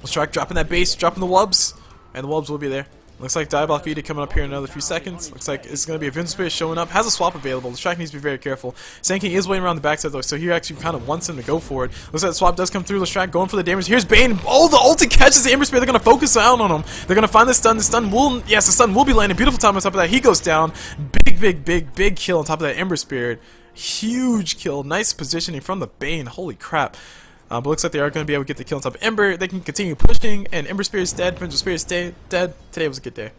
Leshrac dropping that base, dropping the wubs. And the wubs will be there. Looks like Diabolical Edict coming up here in another few seconds. Looks like it's going to be a Vision Spear showing up. Has a swap available. Leshrac needs to be very careful. Sand King is waiting around the backside though, so he actually kind of wants him to go for it. Looks like the swap does come through. Leshrac going for the damage. Here's Bane. Oh, the ulti catches the Ember Spear. They're going to focus down on him. They're going to find the stun. The stun will, yes, the stun will be landing. Beautiful time on top of that. He goes down. Big kill on top of that Ember Spear. Huge kill. Nice positioning from the Bane. Holy crap. But looks like they are going to be able to get the kill on top of Ember. They can continue pushing, and Ember Spear is dead. Vision Spear is dead. Today was a good day.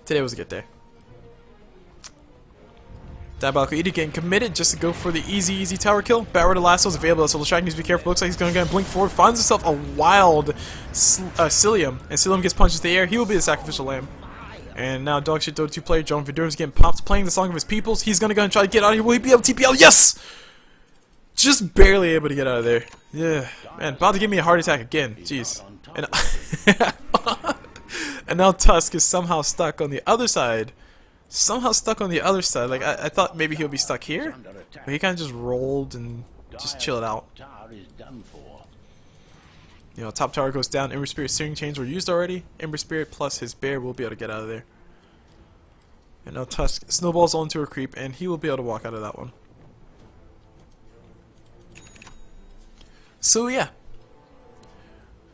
Today was a good day. Diabolical Edict getting committed just to go for the easy tower kill. Batward Lasso is available, so Leshrac needs to be careful. Looks like he's going to blink forward. Finds himself a wild Cilium, and Cilium gets punched into the air. He will be the sacrificial lamb. And now Dogshit Dota 2 player Joan Vidura is getting popped, playing the song of his peoples. He's going to go and try to get out of here. Will he be able to TPL? Yes! Just barely able to get out of there. Yeah. Man, about to give me a heart attack again. Jeez. And and now Tusk is somehow stuck on the other side. Like, I thought maybe he'll be stuck here. But he kind of just rolled and just chilled out. You know, top tower goes down. Ember Spirit Searing Chains were used already. Ember Spirit plus his bear will be able to get out of there. And now Tusk snowballs onto a creep, and he will be able to walk out of that one. So yeah.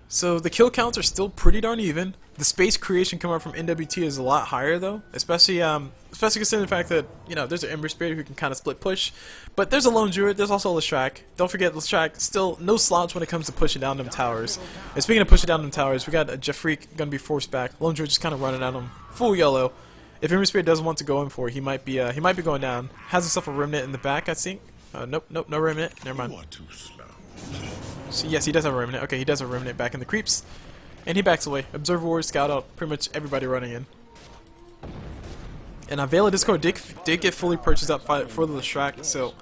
So the kill counts are still pretty darn even. The space creation coming out from NWT is a lot higher though, especially considering the fact that, you know, there's an Ember Spirit who can kind of split push, but there's a Lone Druid, there's also Leshrac. Don't forget Leshrac still no slouch when it comes to pushing down them towers. And speaking of pushing down them towers, we got a Jeffreak gonna be forced back. Lone Druid just kind of running at him, full yellow. If Ember Spirit doesn't want to go in for it, he might be going down. Has himself a remnant in the back, I think. Nope, no remnant. Never mind. So yes, he does have a remnant. Okay, he does have a remnant back in the creeps. And he backs away. Observer Warrior, Scout out, pretty much everybody running in. And Vela Discord did get fully purchased up for the Leshrac, so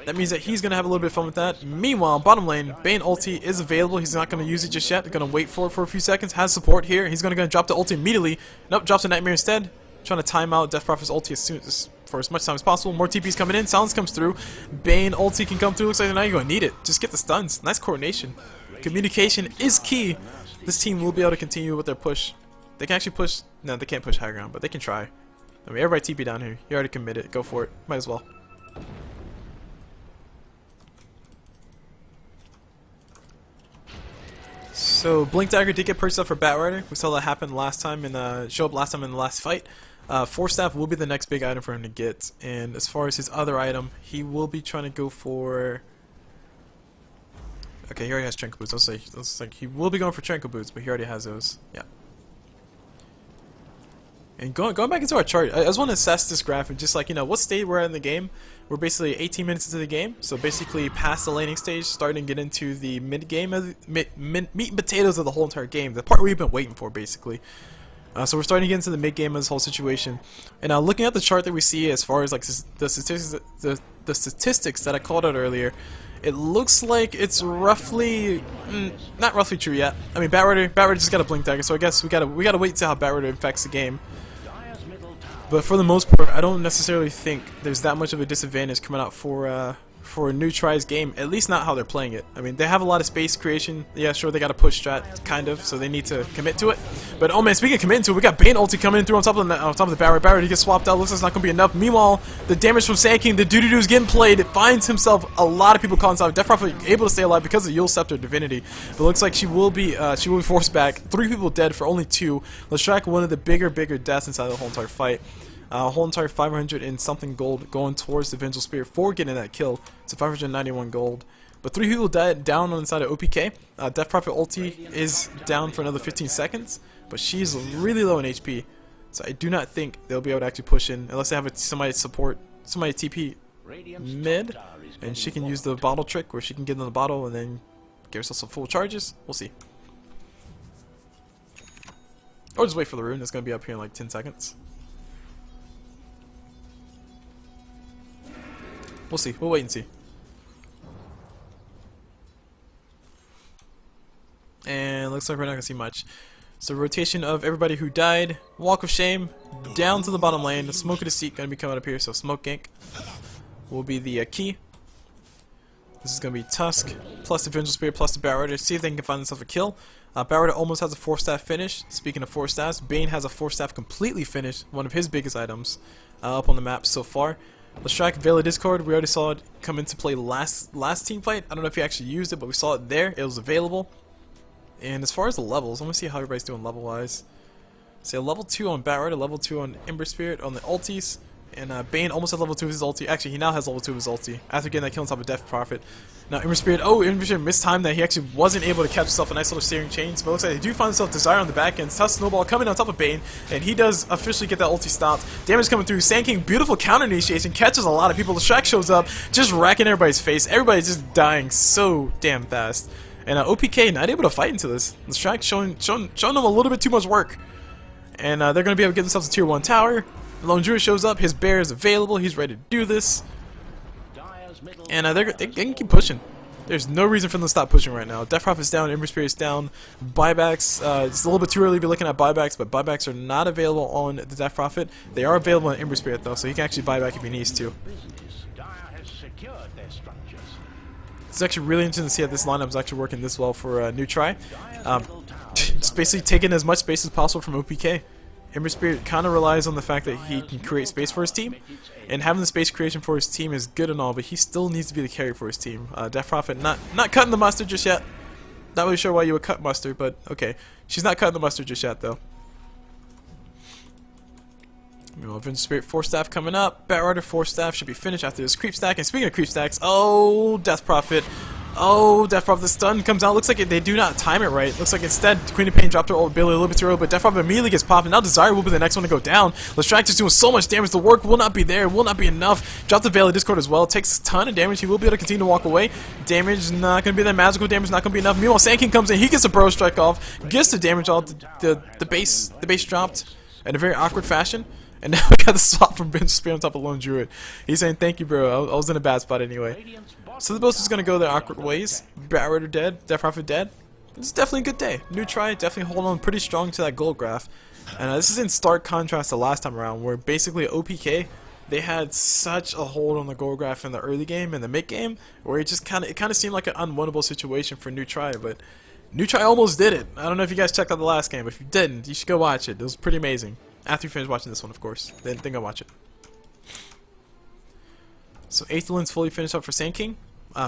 that means that he's going to have a little bit of fun with that. Meanwhile, bottom lane, Bane ulti is available. He's not going to use it just yet. They're going to wait for it for a few seconds. Has support here. He's going to drop the ulti immediately. Nope, drops a Nightmare instead. Trying to time out Death Prophet's ulti for as much time as possible. More TP's coming in. Silence comes through. Bane ulti can come through. Looks like now you're going to need it. Just get the stuns. Nice coordination. Communication is key. This team will be able to continue with their push. They can actually push. No, they can't push high ground, but they can try. I mean, everybody TP down here. You already committed. Go for it. Might as well. So Blink Dagger did get purchased up for Batrider. We saw that happen last time show up last time in the last fight. Force Staff will be the next big item for him to get. And as far as his other item, he will be trying to go for. Okay, he already has Tranquil Boots. Looks like he will be going for Tranquil Boots, but he already has those. Yeah. And going back into our chart, I just want to assess this graph and just like, you know, what stage we're at in the game. We're basically 18 minutes into the game, so basically past the laning stage, starting to get into the mid game of meat and potatoes of the whole entire game, the part we've been waiting for, basically. So we're starting to get into the mid game of this whole situation. And looking at the chart that we see as far as like the statistics that I called out earlier, it looks like it's roughly not roughly true yet. I mean, Batrider just got a blink dagger, so I guess we gotta wait to see how Batrider affects the game. But for the most part, I don't necessarily think there's that much of a disadvantage coming out for a new try's game, at least not how they're playing it. I mean, they have a lot of space creation. Yeah, sure, they got a push strat, kind of, so they need to commit to it. But oh man, speaking of committing to it, we got Bane ulti coming in through on top of the Batrider. Batrider, he gets swapped out. Looks like it's not gonna be enough. Meanwhile, the damage from Sand King, the doo-doo-doo's getting played. It finds himself a lot of people caught inside. Death Prophet able to stay alive because of Yule Scepter Divinity, but looks like she will be forced back. 3 people dead for only 2. Let's track one of the bigger deaths inside the whole entire fight. Whole entire 500 and something gold going towards the Vengeful Spirit for getting that kill. So 591 gold. But 3 people down on the side of OPK. Death Prophet ulti is down for another 15 seconds, but she's really low in HP. So I do not think they'll be able to actually push in unless they have somebody TP mid, and she can use the bottle trick where she can get in the bottle and then give herself some full charges. We'll see. Or just wait for the rune that's going to be up here in like 10 seconds. We'll see. We'll wait and see. And looks like we're not going to see much. So rotation of everybody who died. Walk of Shame down to the bottom lane. The Smoke of Deceit going to be coming up here. So Smoke Gank will be the key. This is going to be Tusk plus the Vengeful Spirit plus the Batrider. See if they can find themselves a kill. Batrider almost has a 4-staff finish. Speaking of 4 staffs, Bane has a 4-staff completely finished. One of his biggest items up on the map so far. Let's track Veil of Discord. We already saw it come into play last team fight. I don't know if he actually used it, but we saw it there. It was available. And as far as the levels, I want to see how everybody's doing level-wise. So level 2 on Batrider, level 2 on Ember Spirit on the ultis. And Bane almost had level 2 of his ulti. Actually, he now has level 2 of his ulti after getting that kill on top of Death Prophet. Now, Ember Spirit, Ember Spirit mistimed that. He actually wasn't able to catch himself a nice little steering chains. But it looks like they do find himself Desire on the back end. Tusk Snowball coming on top of Bane. And he does officially get that ulti stopped. Damage coming through. Sand King, beautiful counter initiation. Catches a lot of people. The Shrek shows up, just racking everybody's face. Everybody's just dying so damn fast. And OPK not able to fight into this. The Shrek showing them a little bit too much work. And they're going to be able to get themselves a tier 1 tower. Lone Druid shows up, his bear is available, he's ready to do this. And they can keep pushing. There's no reason for them to stop pushing right now. Death Prophet's down, Ember Spirit's down, buybacks, it's a little bit too early to be looking at buybacks, but buybacks are not available on the Death Prophet. They are available on Ember Spirit though, so he can actually buy back if he needs to. It's actually really interesting to see that this lineup is actually working this well for a new try. Just basically taking as much space as possible from OPK. Ember Spirit kind of relies on the fact that he can create space for his team, and having the space creation for his team is good and all, but he still needs to be the carry for his team. Death Prophet not cutting the mustard just yet. Not really sure why you would cut mustard, but okay. She's not cutting the mustard just yet though. Vengeful Spirit 4-staff coming up. Batrider 4-staff should be finished after this creep stack. And speaking of creep stacks, Death Prophet. Death Prophet, the stun comes out. Looks like they do not time it right. Looks like instead Queen of Pain dropped her ult Billy a little bit too early, but Death Prophet immediately gets popped. And now Desire will be the next one to go down. Lestrak is doing so much damage. The work will not be there. Will not be enough. Drop the Veil of Discord as well. Takes a ton of damage. He will be able to continue to walk away. Damage not going to be that magical damage. Not going to be enough. Meanwhile, Sand King comes in. He gets a Burrow Strike off. Gets the damage off. The base dropped in a very awkward fashion. And now we got the swap from Vengeful Spirit on top of Lone Druid. He's saying, thank you, bro. I was in a bad spot anyway. So the both is going to go their awkward ways. Batrider dead. Death Prophet dead. It's definitely a good day. New try. Definitely holding on pretty strong to that gold graph. And this is in stark contrast to last time around, where basically OPK, they had such a hold on the gold graph in the early game and the mid game, where it kind of seemed like an unwinnable situation for New Try. But New Try almost did it. I don't know if you guys checked out the last game, but if you didn't, you should go watch it. It was pretty amazing. After you finish watching this one, of course. Then go watch it. So Aetherlin's fully finished up for Sand King.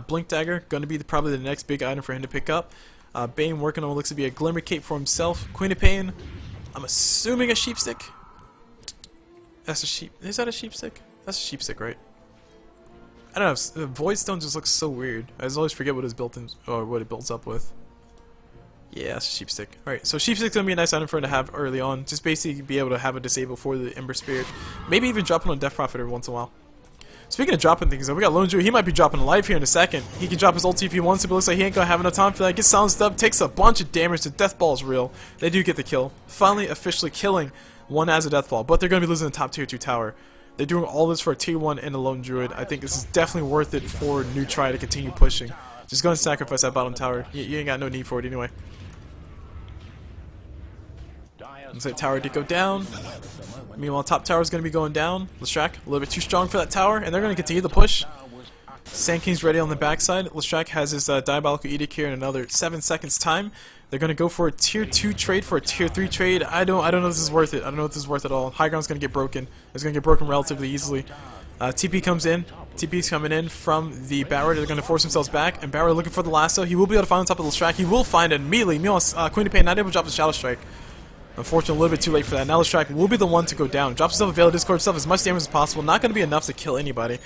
Blink Dagger, going to be probably the next big item for him to pick up. Bane working on what looks to be a Glimmer Cape for himself. Queen of Pain, I'm assuming a Sheep Stick. That's a sheep. Is that a Sheep Stick? That's a Sheep Stick, right? I don't know. Void Stone just looks so weird. I just always forget what it's built in, or what it builds up with. Yeah, that's a Sheep Stick. Alright, so Sheep Stick's gonna be a nice item for him to have early on. Just basically be able to have a disable for the Ember Spirit. Maybe even drop it on Death Prophet every once in a while. Speaking of dropping things, though, we got Lone Druid. He might be dropping a life here in a second. He can drop his ulti if he wants to, but looks like he ain't gonna have enough time for that. Gets silenced up, takes a bunch of damage. The death ball is real. They do get the kill. Finally, officially killing one as a death ball, but they're gonna be losing the top tier 2 tower. They're doing all this for a tier 1 and a Lone Druid. I think this is definitely worth it for New Try to continue pushing. Just go and sacrifice that bottom tower. You ain't got no need for it anyway. Looks like tower did go down. Meanwhile, top tower is going to be going down. Lestrak, a little bit too strong for that tower, and they're going to continue the push. Sand King's ready on the backside. Lestrak has his Diabolical Edict here in another 7 seconds time. They're going to go for a tier 2 trade for a tier 3 trade. I don't know if this is worth it. I don't know if this is worth it at all. High ground's going to get broken. It's going to get broken relatively easily. TP comes in. TP's coming in from the Barrow. They're going to force themselves back, and Barrow looking for the lasso. He will be able to find on top of Lestrak. He will find it immediately. Meanwhile, Queen of Pain not able to drop the Shadow Strike. Unfortunately, a little bit too late for that. Now Lestrak will be the one to go down. Drops himself a Veil of Discord, himself as much damage as possible. Not going to be enough to kill anybody.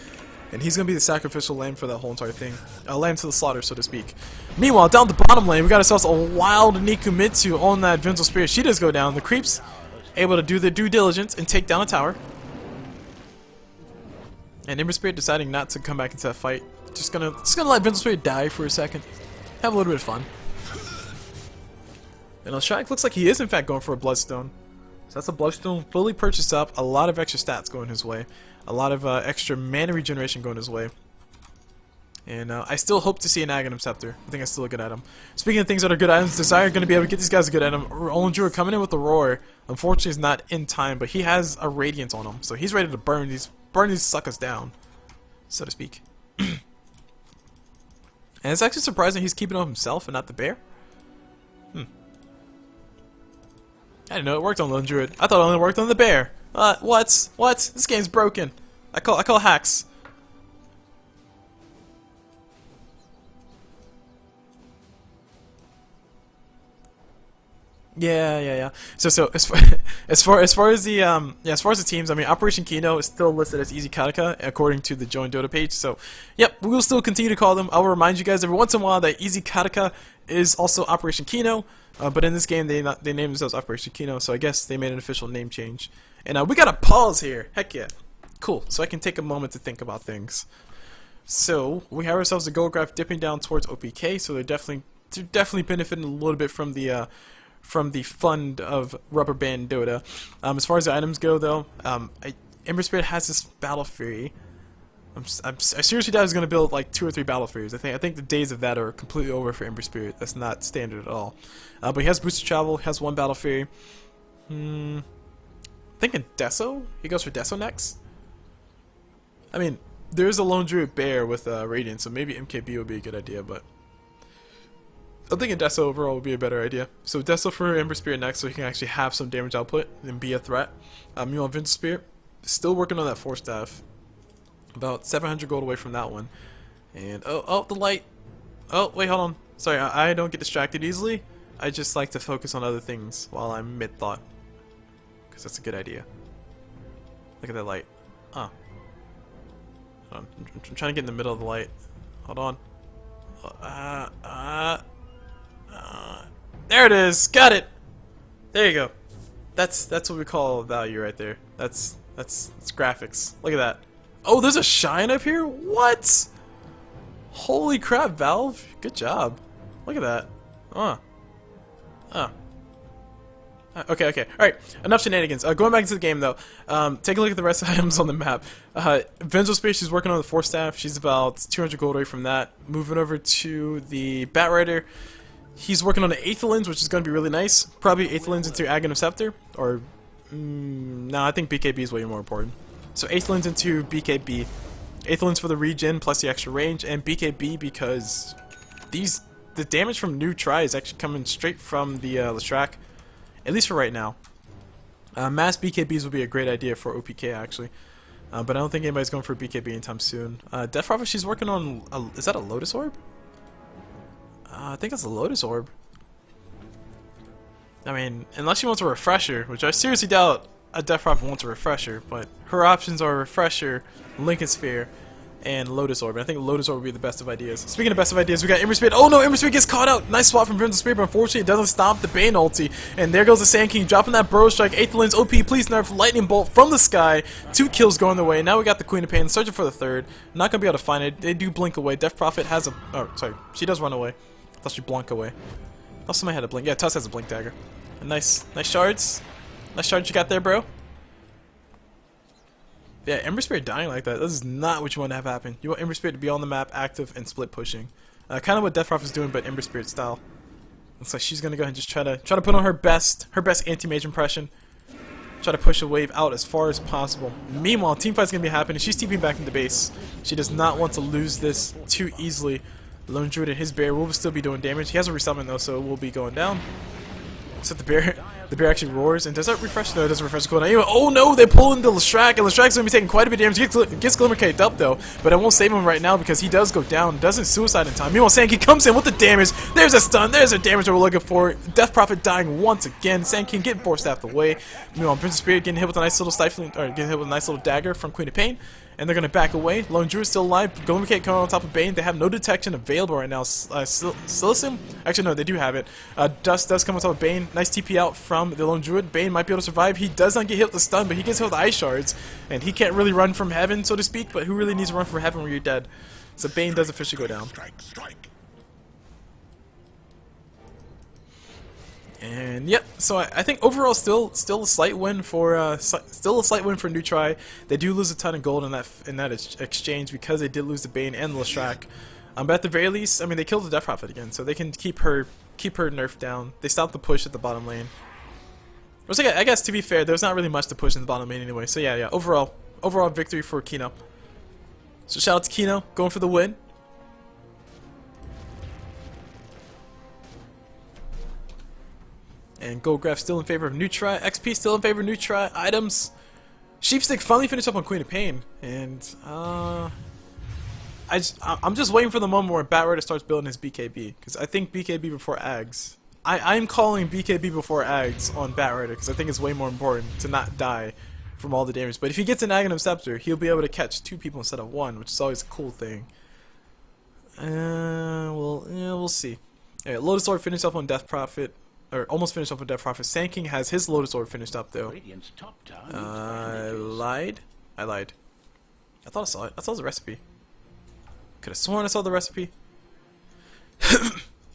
And he's going to be the sacrificial lamb for that whole entire thing. Lamb to the slaughter, so to speak. Meanwhile, down the bottom lane, we got ourselves a wild Nikumitsu on that Vengeful Spirit. She does go down. The creeps able to do their due diligence and take down a tower. And Ember Spirit deciding not to come back into that fight. Just gonna let Vengeful Spirit die for a second. Have a little bit of fun. And Lestrak looks like he is in fact going for a Bloodstone. So that's a Bloodstone fully purchased up. A lot of extra stats going his way. A lot of extra mana regeneration going his way. And I still hope to see an Aghanim Scepter. I think that's still a good item. Speaking of things that are good items, Desire going to be able to get these guys a good item. Olendrew coming in with the Roar. Unfortunately, is not in time, but he has a Radiance on him. So he's ready to burn these suckers down, so to speak. And it's actually surprising he's keeping on himself and not the bear. I didn't know it worked on Lone Druid. I thought it only worked on the bear. What? What? This game's broken. I call hacks. Yeah. So as far as the teams, I mean, Operation Kino is still listed as Easy Katka according to the JoinDota page. So, yep, we will still continue to call them. I will remind you guys every once in a while that Easy Katka is also Operation Kino. But in this game, they named themselves Operation Kino, so I guess they made an official name change. And we got a pause here. Heck yeah. Cool. So I can take a moment to think about things. So we have ourselves a gold graph dipping down towards OPK, so they're definitely benefiting a little bit from the fund of Rubber Band Dota. As far as the items go, though, Ember Spirit has this Battle Fury. I seriously doubt he's going to build like 2 or 3 Battle Furies. I think the days of that are completely over for Ember Spirit. That's not standard at all. But he has boosted travel, has 1 Battle Fury. Thinking Deso? He goes for Deso next? I mean, there's a Lone Druid Bear with Radiant, so maybe MKB would be a good idea, but I'm thinking Deso overall would be a better idea. So Deso for Ember Spirit next, so he can actually have some damage output and be a threat. Meanwhile, Vengeful Spirit, still working on that 4 staff. About 700 gold away from that one. And, oh, the light. Oh, wait, hold on. Sorry, I don't get distracted easily. I just like to focus on other things while I'm mid-thought. Because that's a good idea. Look at that light. Oh. Hold on. I'm trying to get in the middle of the light. Hold on. There it is! Got it! There you go. That's what we call value right there. That's graphics. Look at that. Oh, there's a shine up here? What? Holy crap, Valve. Good job. Look at that. Okay. Alright, enough shenanigans. Going back into the game, though. Take a look at the rest of the items on the map. Vengeful Spirit, she's working on the 4 staff. She's about 200 gold away from that. Moving over to the Bat Rider. He's working on the 8th lens, which is going to be really nice. Probably 8th lens into Aghanim Scepter. Or, no, I think BKB is way more important. So 8th lens into BKB. 8th lens for the regen plus the extra range, and BKB because the damage from New Try is actually coming straight from the Lestrak, at least for right now. Mass BKBs would be a great idea for OPK actually, but I don't think anybody's going for BKB anytime soon. Death Prophet, she's working on is that a Lotus Orb? I think it's a Lotus Orb. I mean, unless she wants a refresher, which I seriously doubt a Death Prophet wants a refresher, but her options are a refresher, Lincoln Sphere, and Lotus Orb. And I think Lotus Orb would be the best of ideas. Speaking of best of ideas, we got Ember Spirit. Oh no, Ember Spirit gets caught out. Nice swap from Crimson Spirit, but unfortunately it doesn't stop the Bane ulti. And there goes the Sand King dropping that Burrow Strike. 8th lane's OP, please nerf. Lightning Bolt from the sky. 2 kills going their way. Now we got the Queen of Pain searching for the 3rd. Not going to be able to find it. They do blink away. Death Prophet has a... Oh, sorry. She does run away. I thought she blunk away. I thought somebody had a blink. Yeah, Tuss has a blink dagger. And nice shards. Nice shards you got there, bro. Yeah, Ember Spirit dying like that, this is not what you want to have happen. You want Ember Spirit to be on the map, active, and split pushing. Kind of what Death Prophet is doing, but Ember Spirit style. Looks like she's gonna go ahead and just try to put on her best anti-mage impression. Try to push a wave out as far as possible. Meanwhile, teamfight's gonna be happening. She's TPing back into base. She does not want to lose this too easily. Lone Druid and his bear will still be doing damage. He has a resummon though, so it will be going down. So the bear actually roars, and does that refresh? No, it doesn't refresh the cooldown. Anyway, oh no, they pull into Lestrak, and Lestrak's gonna be taking quite a bit of damage. Gets Glimmer caked up though, but I won't save him right now because he does go down. Doesn't suicide in time. Meanwhile, Sand comes in with the damage. There's a stun. There's a damage that we're looking for. Death Prophet dying once again. Sand King getting forced out the way. Meanwhile, Prince of Spirit getting hit with a nice little stifling, or getting hit with a nice little dagger from Queen of Pain. And they're going to back away. Lone Druid still alive. Glimmer Cake coming on top of Bane. They have no detection available right now. Silicium? Actually, no, they do have it. Dust does come on top of Bane. Nice TP out from the Lone Druid. Bane might be able to survive. He does not get hit with the stun, but he gets hit with Ice Shards. And he can't really run from heaven, so to speak. But who really needs to run from heaven when you're dead? So Bane does officially go down. And yep, so I think overall still a slight win for Nutri. They do lose a ton of gold in that exchange because they did lose the Bane and the Lestrak. But at the very least, I mean they killed the Death Prophet again, so they can keep her nerfed down. They stopped the push at the bottom lane. Which I guess to be fair, there's not really much to push in the bottom lane anyway. So yeah, overall victory for Kino. So shout out to Kino going for the win. And Goldgraph still in favor of Nutri. XP still in favor of Nutri. Items. Sheepstick finally finished up on Queen of Pain. And, I'm just waiting for the moment where Batrider starts building his BKB. Because I think BKB before Ags. I'm calling BKB before Ags on Batrider. Because I think it's way more important to not die from all the damage. But if he gets an Aghanim Scepter, he'll be able to catch 2 people instead of 1. Which is always a cool thing. We'll see. Alright, Lotus Orb finished up on Death Prophet. Or almost finished up with Death Prophet. Sand King has his Lotus Orb finished up though. I lied. I thought I saw it. I saw the recipe. Could have sworn I saw the recipe.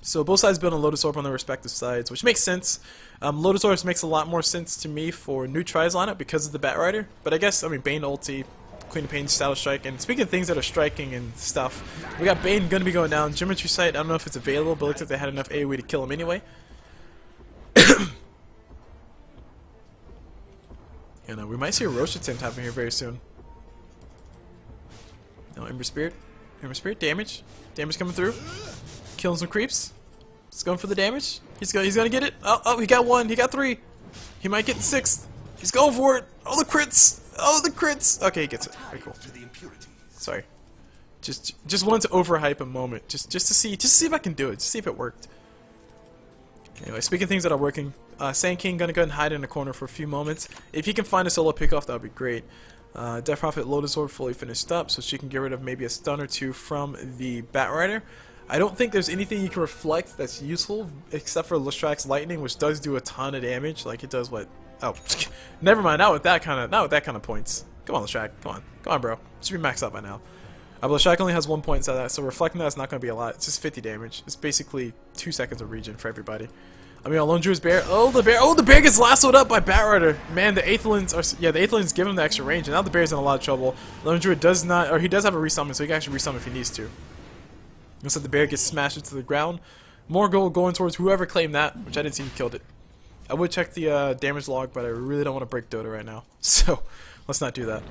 So both sides build a Lotus Orb on their respective sides, which makes sense. Lotus Orbs makes a lot more sense to me for Nutri's lineup because of the Batrider. But I guess, I mean, Bane ulti, Queen of Pain Shadow Strike, and speaking of things that are striking and stuff, we got Bane gonna be going down. Geometry Sight, I don't know if it's available, but it looks like they had enough AoE to kill him anyway. And we might see a Rosh attempt happen here very soon. No, Ember Spirit. Ember Spirit, damage. Damage coming through. Killing some creeps. He's going for the damage. He's gonna get it. Oh, he got 1. He got 3. He might get the 6th. He's going for it. Oh, the crits. Oh, the crits. Okay, he gets it. Very cool. Sorry. Just wanted to overhype a moment. Just to see if I can do it. Just see if it worked. Anyway, speaking of things that are working, Sand King gonna go ahead and hide in the corner for a few moments. If he can find a solo pickoff, that would be great. Death Prophet Lotus Orb fully finished up, so she can get rid of maybe a stun or 2 from the Batrider. I don't think there's anything you can reflect that's useful, except for Lestrak's Lightning, which does do a ton of damage. Like it does what? Oh, never mind. Not with that kind of points. Come on, Lestrak. Come on, bro. Should be maxed out by now. But Lestrak only has 1 point inside that, so reflecting that's not going to be a lot. It's just 50 damage. It's basically 2 seconds of regen for everybody. I mean, Lone Druid's bear. Oh, the bear gets lassoed up by Batrider. Man, the 8th lanes are. Yeah, the 8th lanes give him the extra range, and now the bear's in a lot of trouble. Lone Druid does not, or he does have a resummon, so he can actually resummon if he needs to. Looks like the bear gets smashed into the ground. More gold going towards whoever claimed that, which I didn't see who killed it. I would check the damage log, but I really don't want to break Dota right now, so let's not do that.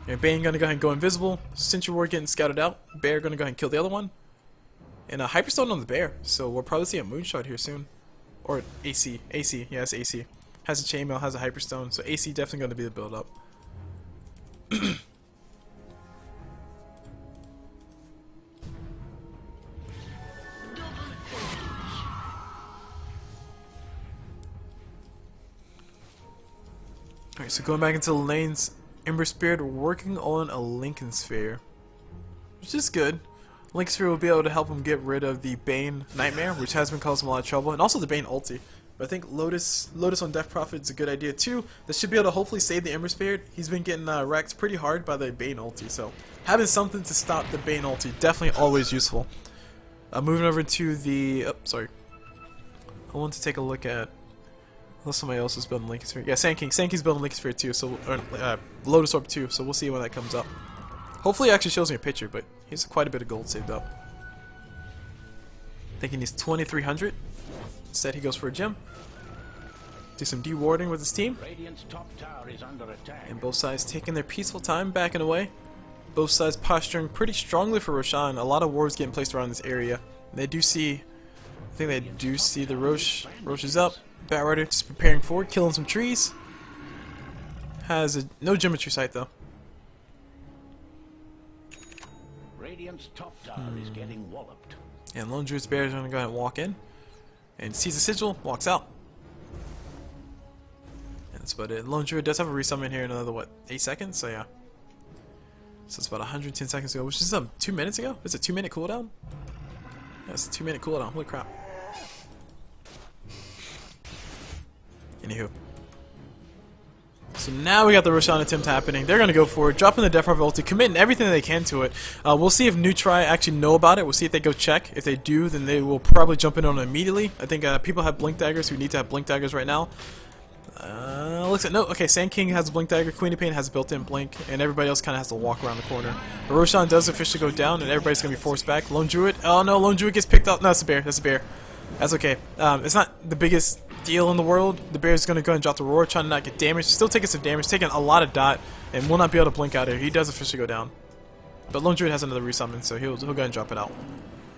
And Bane gonna go ahead and go invisible. Sentry Ward getting scouted out. Bear gonna go ahead and kill the other one. And a Hyperstone on the bear, so we'll probably see a Moonshot here soon. Or AC. AC, yes, AC. Has a Chainmail, has a Hyperstone, so AC definitely gonna be the build up. Alright, so going back into the lanes. Ember Spirit working on a Lincoln Sphere, which is good. Lincoln Sphere will be able to help him get rid of the Bane Nightmare, which has been causing him a lot of trouble, and also the Bane ulti. But I think Lotus on Death Prophet is a good idea too. That should be able to hopefully save the Ember Spirit. He's been getting wrecked pretty hard by the Bane ulti, so having something to stop the Bane ulti definitely always useful. Moving over to the sorry, I want to take a look at unless somebody else is building Lincoln Sphere. Yeah, Sand King's building Lincoln Sphere too. So Lotus Orb too. So we'll see when that comes up. Hopefully, it actually shows me a picture, but he has quite a bit of gold saved up. Thinking he's 2,300. Instead, he goes for a gem. Do some dewarding with his team. Radiant's top tower is under attack. And both sides taking their peaceful time, backing away. Both sides posturing pretty strongly for Roshan. A lot of wards getting placed around this area. And they do see, I think they do see the Rosh. Rosh is up. Batrider just preparing forward, killing some trees. Has no geometry sight though. Radiant's top tower is getting walloped. And Lone Druid's Bear is going to go ahead and walk in. And sees the sigil, walks out. And that's about it. Lone Druid does have a resummon here in another, what, 8 seconds? So yeah. So it's about 110 seconds ago, which is 2 minutes ago? Is it 2 minute cooldown? Yeah, it's a 2 minute cooldown. Holy crap. Anywho. So now we got the Roshan attempt happening. They're going to go for it, dropping the Death Prophet ulti, committing everything that they can to it. We'll see if Nutri actually know about it. We'll see if they go check. If they do, then they will probably jump in on it immediately. I think people have Blink Daggers who need to have Blink Daggers right now. Looks like no. Okay, Sand King has a Blink Dagger, Queen of Pain has a built-in Blink, and everybody else kind of has to walk around the corner. But Roshan does officially go down, and everybody's going to be forced back. Lone Druid. Oh no, Lone Druid gets picked up. No, that's a bear. That's a bear. That's okay. It's not the biggest deal in the world. The bear's going to go and drop the roar, trying to not get damaged. Still taking some damage, taking a lot of dot, and will not be able to blink out here. He does officially go down. But Lone Druid has another resummon, so he'll go ahead and drop it out.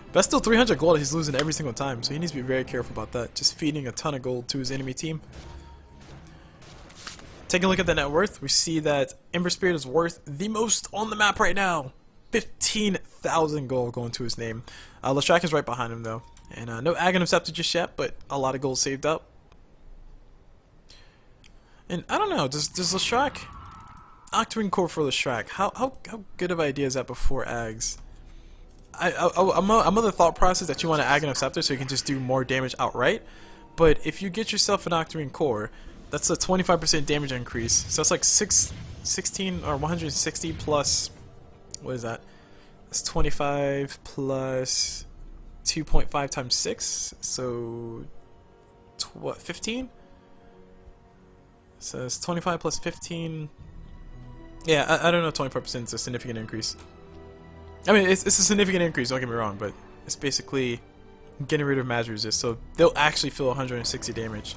But that's still 300 gold he's losing every single time, so he needs to be very careful about that. Just feeding a ton of gold to his enemy team. Taking a look at the net worth, we see that Ember Spirit is worth the most on the map right now. 15,000 gold going to his name. Leshrac is right behind him though. And no Aghanim Scepter just yet, but a lot of gold saved up. And I don't know, does Leshrac... Octarine Core for Leshrac, how good of an idea is that before Ags? I'm of the thought process that you want to Aghanim Scepter so you can just do more damage outright. But if you get yourself an Octarine Core, that's a 25% damage increase. So that's like 16 or 160 plus... What is that? That's 25 plus 2.5 times 6. So... what, 15? So it's 25 plus 15... Yeah, I don't know if 25% is a significant increase. I mean, it's a significant increase, don't get me wrong, but it's basically getting rid of magic resist, so they'll actually feel 160 damage.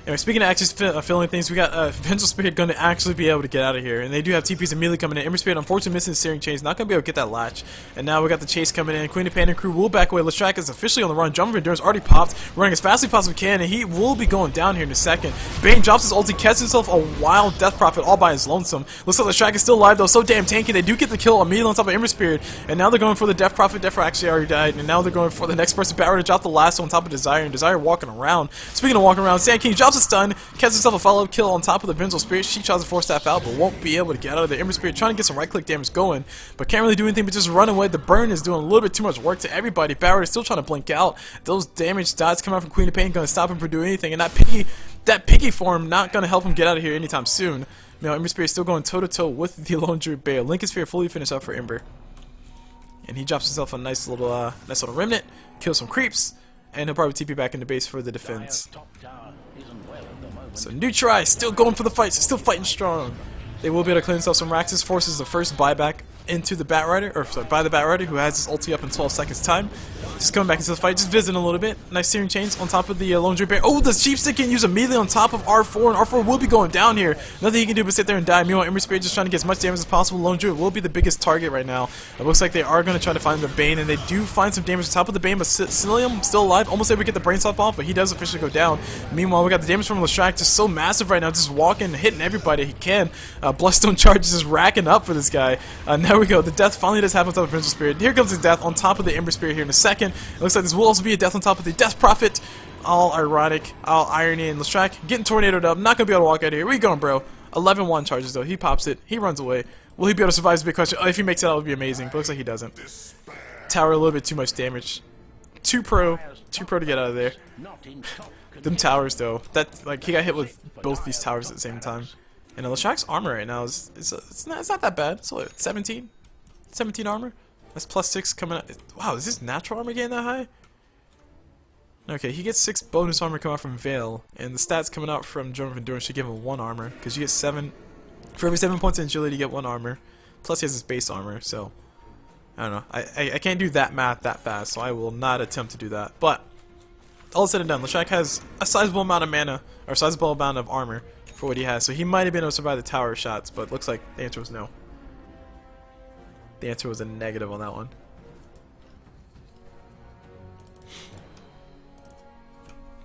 Anyway, speaking of actually filling things, we got Vengeful Spirit going to actually be able to get out of here. And they do have TPs immediately coming in. Ember Spirit, unfortunately, missing the Searing Chains. Not going to be able to get that latch. And now we got the chase coming in. Queen of Pain and crew will back away. Leshrac is officially on the run. Jump of Endurance already popped. Running as fast as he possibly can. And he will be going down here in a second. Bane drops his ulti. Catches himself a wild Death Prophet all by his lonesome. Looks like Leshrac is still alive, though. So damn tanky. They do get the kill immediately on top of Ember Spirit. And now they're going for the Death Prophet. Death Prophet actually already died. And now they're going for the next person. Batrider to drop the last one on top of Desire. And Desire walking around. Speaking of walking around, Sand King drops a stun. Catches himself a follow-up kill on top of the Vengeful Spirit. She tries to force staff out, but won't be able to get out of the Ember Spirit, trying to get some right-click damage going, but can't really do anything but just run away. The burn is doing a little bit too much work to everybody. Batrider is still trying to blink out. Those damage dots coming out from Queen of Pain going to stop him from doing anything, and that picky form not going to help him get out of here anytime soon. You know, Ember Spirit is still going toe-to-toe with the Lone Druid Bear. Lincoln Sphere fully finished up for Ember, and he drops himself a nice little remnant, kills some creeps, and he'll probably TP back into base for the defense. So Nutri still going for the fights, still fighting strong. They will be able to clean themselves some racks. This forces the first buyback into the Batrider, or sorry, by the Batrider, who has his ulti up in 12 seconds time. Just coming back into the fight, just visiting a little bit. Nice Searing Chains on top of the Lone Druid Bear. Oh, the Chief Stick can use immediately on top of R4, and R4 will be going down here. Nothing he can do but sit there and die. Meanwhile, Ember Spirit just trying to get as much damage as possible. Lone Druid will be the biggest target right now. It looks like they are going to try to find the Bane, and they do find some damage on top of the Bane, but Cilium still alive. Almost able to get the Brain Slap off, but he does officially go down. Meanwhile, we got the damage from Leshrac just so massive right now, just walking, hitting everybody he can. Bloodstone charges is racking up for this guy. Now there we go. The death finally does happen on top of Provincial Spirit. Here comes the death on top of the Ember Spirit here in a second. It looks like this will also be a death on top of the Death Prophet. All ironic, all irony, and Lestrak getting tornadoed up. Not gonna be able to walk out of here. Where you going, bro? 11-1 charges though. He pops it. He runs away. Will he be able to survive is a big question. Oh, if he makes it out, it would be amazing. But looks like he doesn't. Tower a little bit too much damage. Too pro to get out of there. Them towers though. That like he got hit with both these towers at the same time. And Lestrak's armor right now is it's not that bad. It's like 17 armor. That's +6 coming out. Wow, is this natural armor getting that high? Okay, he gets 6 bonus armor coming out from Veil, and the stats coming out from Drum of Endurance should give him 1 armor, because you get 7 for every 7 points of agility. You get 1 armor. Plus he has his base armor, so I don't know. I can't do that math that fast, so I will not attempt to do that. But all said and done, Lestrak has a sizable amount of mana, or a sizable amount of armor for what he has, so he might have been able to survive the tower shots, but looks like the answer was no. The answer was a negative on that one.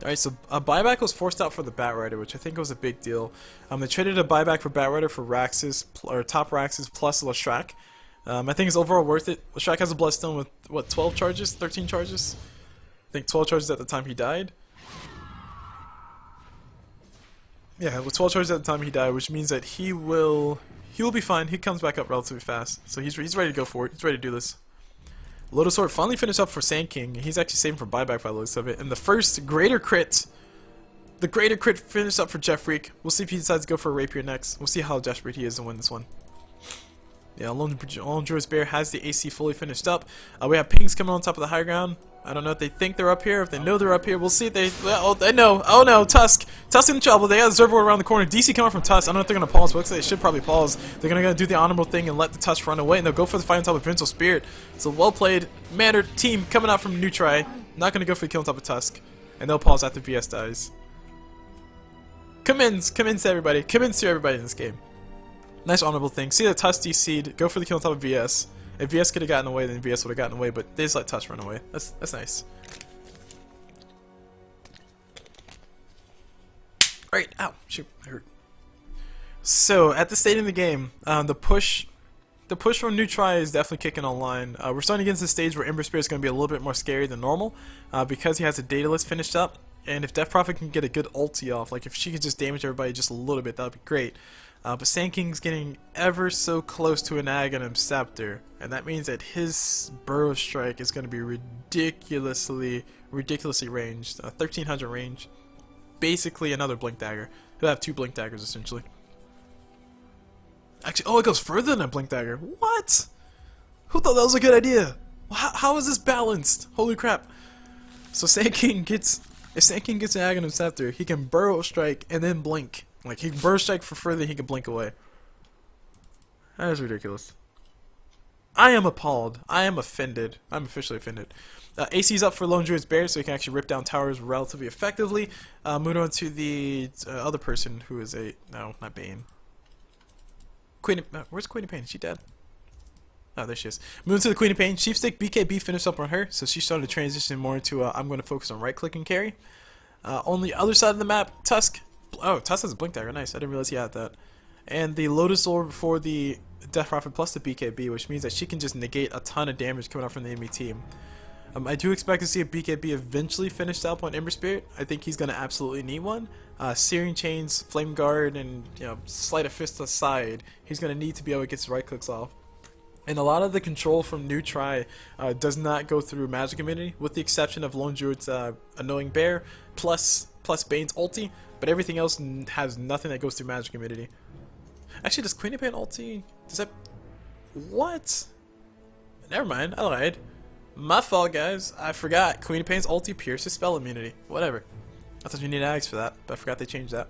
Alright, so a buyback was forced out for the Batrider, which I think was a big deal. They traded a buyback for Batrider for Raxus, or top Raxus plus Lestrak. I think it's overall worth it. Lestrak has a Bloodstone with, what, 12 charges? 13 charges? I think 12 charges at the time he died. Yeah, with 12 charges at the time he died, which means that he will be fine. He comes back up relatively fast. So he's ready to go for it. He's ready to do this. Lotus Sword finally finished up for Sand King. He's actually saving for buyback by the looks of it. And the first greater crit, the greater crit finished up for Jeff Freak. We'll see if he decides to go for a Rapier next. We'll see how desperate he is to win this one. Yeah, Lone Druid's Bear has the AC fully finished up. We have pings coming on top of the high ground. I don't know if they think they're up here, if they know they're up here. We'll see if they... Oh, they know. Oh no, Tusk. Tusk in trouble. They got Zervo around the corner. DC coming from Tusk. I don't know if they're going to pause, but looks like they should probably pause. They're going to do the honorable thing and let the Tusk run away, and they'll go for the fight on top of Provincial Spirit. So well played, mannered team coming out from Neutri. Not going to go for the kill on top of Tusk. And they'll pause after VS dies. Commends to everybody. Commends to everybody in this game. Nice honorable thing. See the Tusk DC'd. Go for the kill on top of VS. If VS could have gotten away, then VS would have gotten away, but they just let Tusk run away. That's nice. Alright, ow, shoot, I hurt. So, at this stage in the game, the push from Neutri is definitely kicking online. We're starting to get to the stage where Ember Spirit is going to be a little bit more scary than normal, because he has a data list finished up, and if Death Prophet can get a good ulti off, like if she could just damage everybody just a little bit, that would be great. But Sand King's getting ever so close to an Aghanim Scepter, and that means that his Burrow Strike is going to be ridiculously ranged, 1300 range. Basically another Blink Dagger. He'll have 2 Blink Daggers essentially. Actually, oh, it goes further than a Blink Dagger. What? Who thought that was a good idea? How is this balanced? Holy crap. So Sand King gets, if Sand King gets an Aghanim Scepter, he can Burrow Strike and then blink. Like, he can Burrow Strike for further, he can blink away. That is ridiculous. I am appalled. I am offended. I'm officially offended. AC's up for Lone Druid's Bear, so he can actually rip down towers relatively effectively. Moving on to the other person who is a... No, not Bane. Queen of, where's Queen of Pain? Is she dead? Oh, there she is. Moving to the Queen of Pain. Chief Stick BKB finished up on her, so she's starting to transition more into I'm going to focus on right-click and carry. On the other side of the map, Tusk. Oh, Tusk has a Blink Dagger. Nice. I didn't realize he had that. And the Lotus Orb for the Death Prophet plus the BKB, which means that she can just negate a ton of damage coming out from the enemy team. I do expect to see a BKB eventually finished up on Ember Spirit. I think he's going to absolutely need one. Searing Chains, Flame Guard, and Sleight of Fist aside, he's going to need to be able to get his right clicks off. And a lot of the control from Neutri does not go through magic immunity, with the exception of Lone Druid's Annoying Bear plus Bane's ulti, but everything else has nothing that goes through magic immunity. Actually, does Queen of Pain ulti? Does that... What? Never mind, I lied. My fault, guys. I forgot. Queen of Pain's ulti pierces spell immunity. Whatever. I thought you needed ags for that, but I forgot they changed that.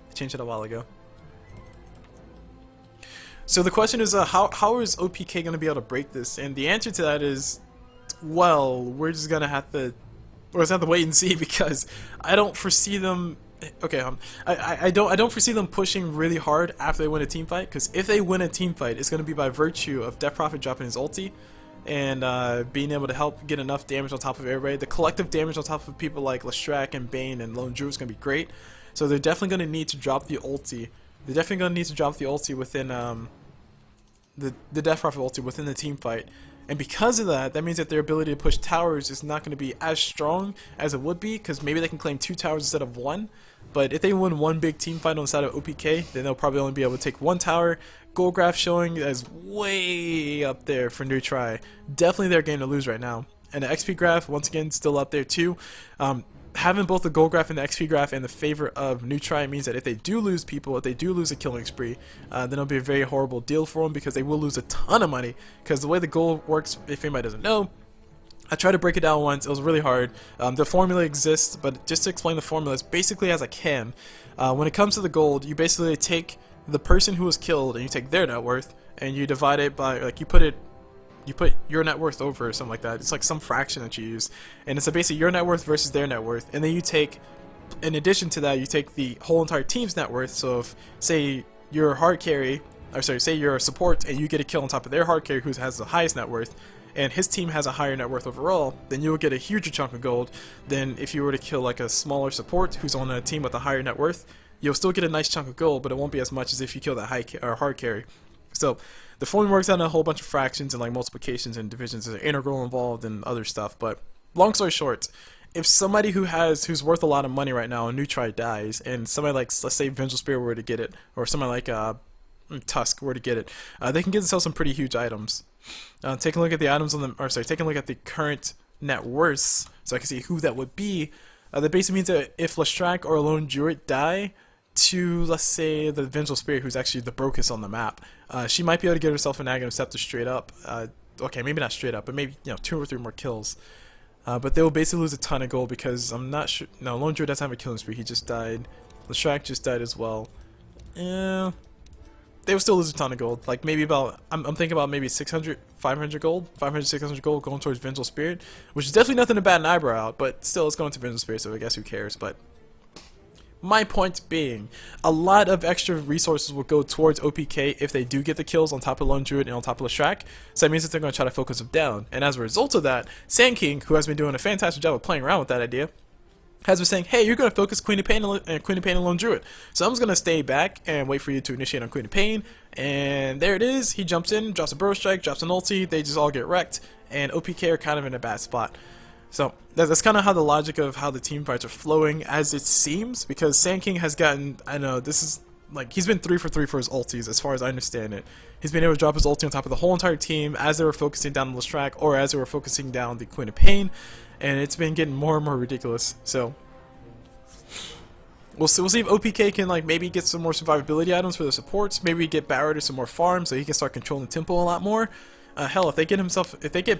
They changed it a while ago. So the question is, how is OPK going to be able to break this? And the answer to that is, well, we're just going to have to... We're just have to wait and see, because I don't foresee them... Okay, I don't foresee them pushing really hard after they win a team fight, because if they win a team fight, it's going to be by virtue of Death Prophet dropping his ulti and being able to help get enough damage on top of everybody. The collective damage on top of people like Lestrak and Bane and Lone Druid is going to be great. So they're definitely going to need to drop the ulti. They're definitely going to need to drop the ulti within the Death Prophet ulti within the team fight. And because of that, that means that their ability to push towers is not going to be as strong as it would be, because maybe they can claim 2 towers instead of 1. But if they win one big team fight on the side of OPK, then they'll probably only be able to take 1 tower. Gold graph showing as way up there for new try. Definitely their game to lose right now. And the XP graph, once again, still up there too. Having both the gold graph and the XP graph in the favor of new try means that if they do lose people, if they do lose a killing spree, then it'll be a very horrible deal for them, because they will lose a ton of money. Because the way the gold works, if anybody doesn't know, I tried to break it down once. It was really hard. The formula exists, but just to explain the formula as basically as I can, when it comes to the gold, you basically take the person who was killed and you take their net worth and you divide it by, like, you put your net worth over or something like that. It's like some fraction that you use, and it's basically your net worth versus their net worth. And then you take, in addition to that, you take the whole entire team's net worth. So if, say, you're a hard carry, or sorry, say you're a support and you get a kill on top of their hard carry who has the highest net worth, and his team has a higher net worth overall, then you will get a huger chunk of gold than if you were to kill like a smaller support who's on a team with a higher net worth. You'll still get a nice chunk of gold, but it won't be as much as if you kill that hard carry. So the formula works out in a whole bunch of fractions and like multiplications and divisions. There's an integral involved and other stuff. But long story short, if somebody who's worth a lot of money right now, a new try dies, and somebody like, let's say Vengeful Spear were to get it, or somebody like Tusk were to get it, they can get themselves some pretty huge items. Take a look at the items on the, or sorry, take a look at the current net worths, so I can see who that would be. That basically means that if Lestrak or a Lone Druid die to, let's say, the Vengeful Spirit, who's actually the brokest on the map, she might be able to get herself an Aghanim Scepter straight up. Okay, maybe not straight up, but maybe, 2 or 3 more kills. But they will basically lose a ton of gold, because I'm not sure. No, Lone Druid doesn't have a killing spree. He just died. Lestrak just died as well. They will still lose a ton of gold. Like maybe about, I'm thinking about maybe 600, 500 gold, 500, 600 gold going towards Vengeful Spirit, which is definitely nothing to bat an eyebrow out, but still it's going to Vengeful Spirit, so I guess who cares. But my point being, a lot of extra resources will go towards OPK if they do get the kills on top of Lone Druid and on top of Lestrak, so that means that they're going to try to focus them down. And as a result of that, Sand King, who has been doing a fantastic job of playing around with that idea, has been saying, hey, you're going to focus Queen of Pain and Lone Druid, so I'm just going to stay back and wait for you to initiate on Queen of Pain. And there it is. He jumps in, drops a Burrow Strike, drops an ulti, they just all get wrecked, and OPK are kind of in a bad spot. So that's kind of how the logic of how the team fights are flowing, as it seems, because Sand King has gotten, I know, this is, like, he's been 3 for 3 for his ultis, as far as I understand it. He's been able to drop his ulti on top of the whole entire team as they were focusing down the Lestrak, or as they were focusing down the Queen of Pain, and it's been getting more and more ridiculous. So we'll see if OPK can, like, maybe get some more survivability items for the supports, maybe get Barrett or some more farms so he can start controlling the tempo a lot more. Hell, if they get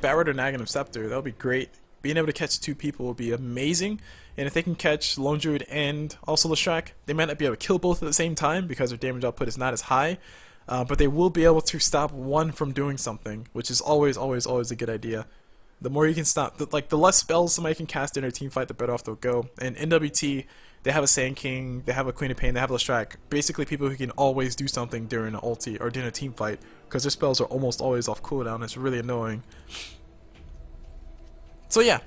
Barrett or Aghanim Scepter, that'll be great. Being able to catch 2 people would be amazing, and if they can catch Lone Druid and also Lestrak, they might not be able to kill both at the same time because their damage output is not as high, but they will be able to stop one from doing something, which is always a good idea. The more you can stop, the less spells somebody can cast in their team fight, the better off they'll go. And NWT, they have a Sand King, they have a Queen of Pain, they have a Lestrak, basically people who can always do something during an ulti or during a team fight, because their spells are almost always off cooldown. It's really annoying. So yeah,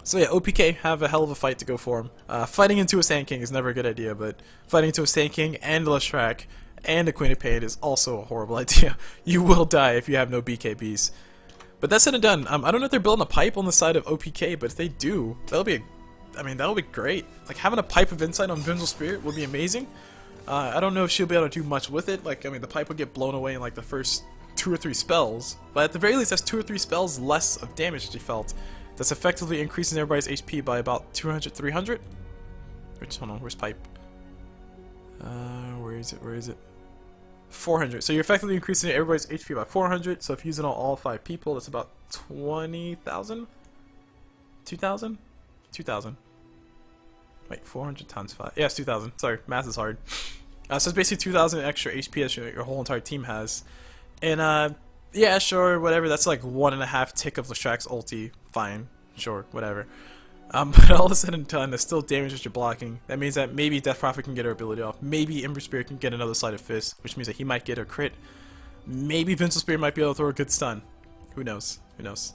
OPK have a hell of a fight to go for him. Fighting into a Sand King is never a good idea, but fighting into a Sand King and a Lestrak and a Queen of Pain is also a horrible idea. You will die if you have no BKBs. But that's said and done. I don't know if they're building a pipe on the side of OPK, but if they do, that'll be great. Like, having a pipe of insight on Vengeful Spirit would be amazing. I don't know if she'll be able to do much with it. Like, the pipe would get blown away in like the first 2 or 3 spells, but at the very least that's 2 or 3 spells less of damage that she felt. That's effectively increasing everybody's HP by about 200, 300. Which, hold on, where's pipe? Where is it? 400. So you're effectively increasing everybody's HP by 400. So if using all 5 people, that's about 20,000? 2,000? 2,000. Wait, 400 times 5. Yeah, it's 2,000. Sorry, math is hard. So it's basically 2,000 extra HP that your whole entire team has. And yeah, sure, whatever. That's like 1.5 tick of Lestrak's ulti. Fine, sure, whatever. But all of a sudden done, there's still damage that you're blocking. That means that maybe Death Prophet can get her ability off. Maybe Ember Spirit can get another Sleight of Fist, which means that he might get a crit. Maybe Vengeful Spirit might be able to throw a good stun. Who knows? Who knows?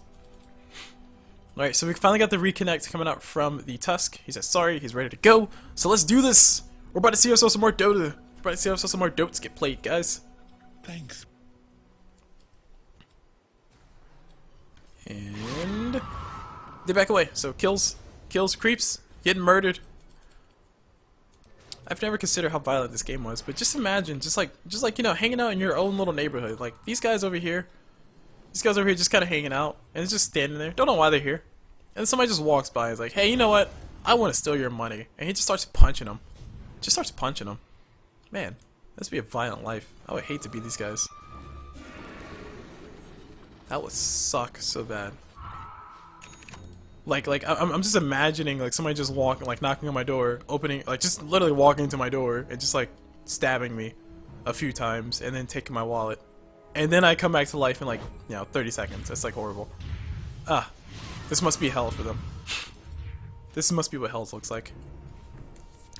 Alright, so we finally got the reconnect coming out from the Tusk. He says sorry, he's ready to go. So let's do this! We're about to see ourselves some more Dota. We're about to see ourselves some more Dotes get played, guys. Thanks. And they back away. So kills, creeps, getting murdered. I've never considered how violent this game was, but just imagine, just like you know, hanging out in your own little neighborhood. Like these guys over here just kind of hanging out and it's just standing there. Don't know why they're here. And somebody just walks by and is like, hey, you know what? I want to steal your money. And he just starts punching them. Man, this would be a violent life. I would hate to be these guys. That would suck so bad. Like I'm just imagining like somebody just walking, like knocking on my door, opening, like just literally walking to my door and just like stabbing me a few times and then taking my wallet. And then I come back to life in like, you know, 30 seconds. That's like horrible. This must be hell for them. This must be what hell looks like.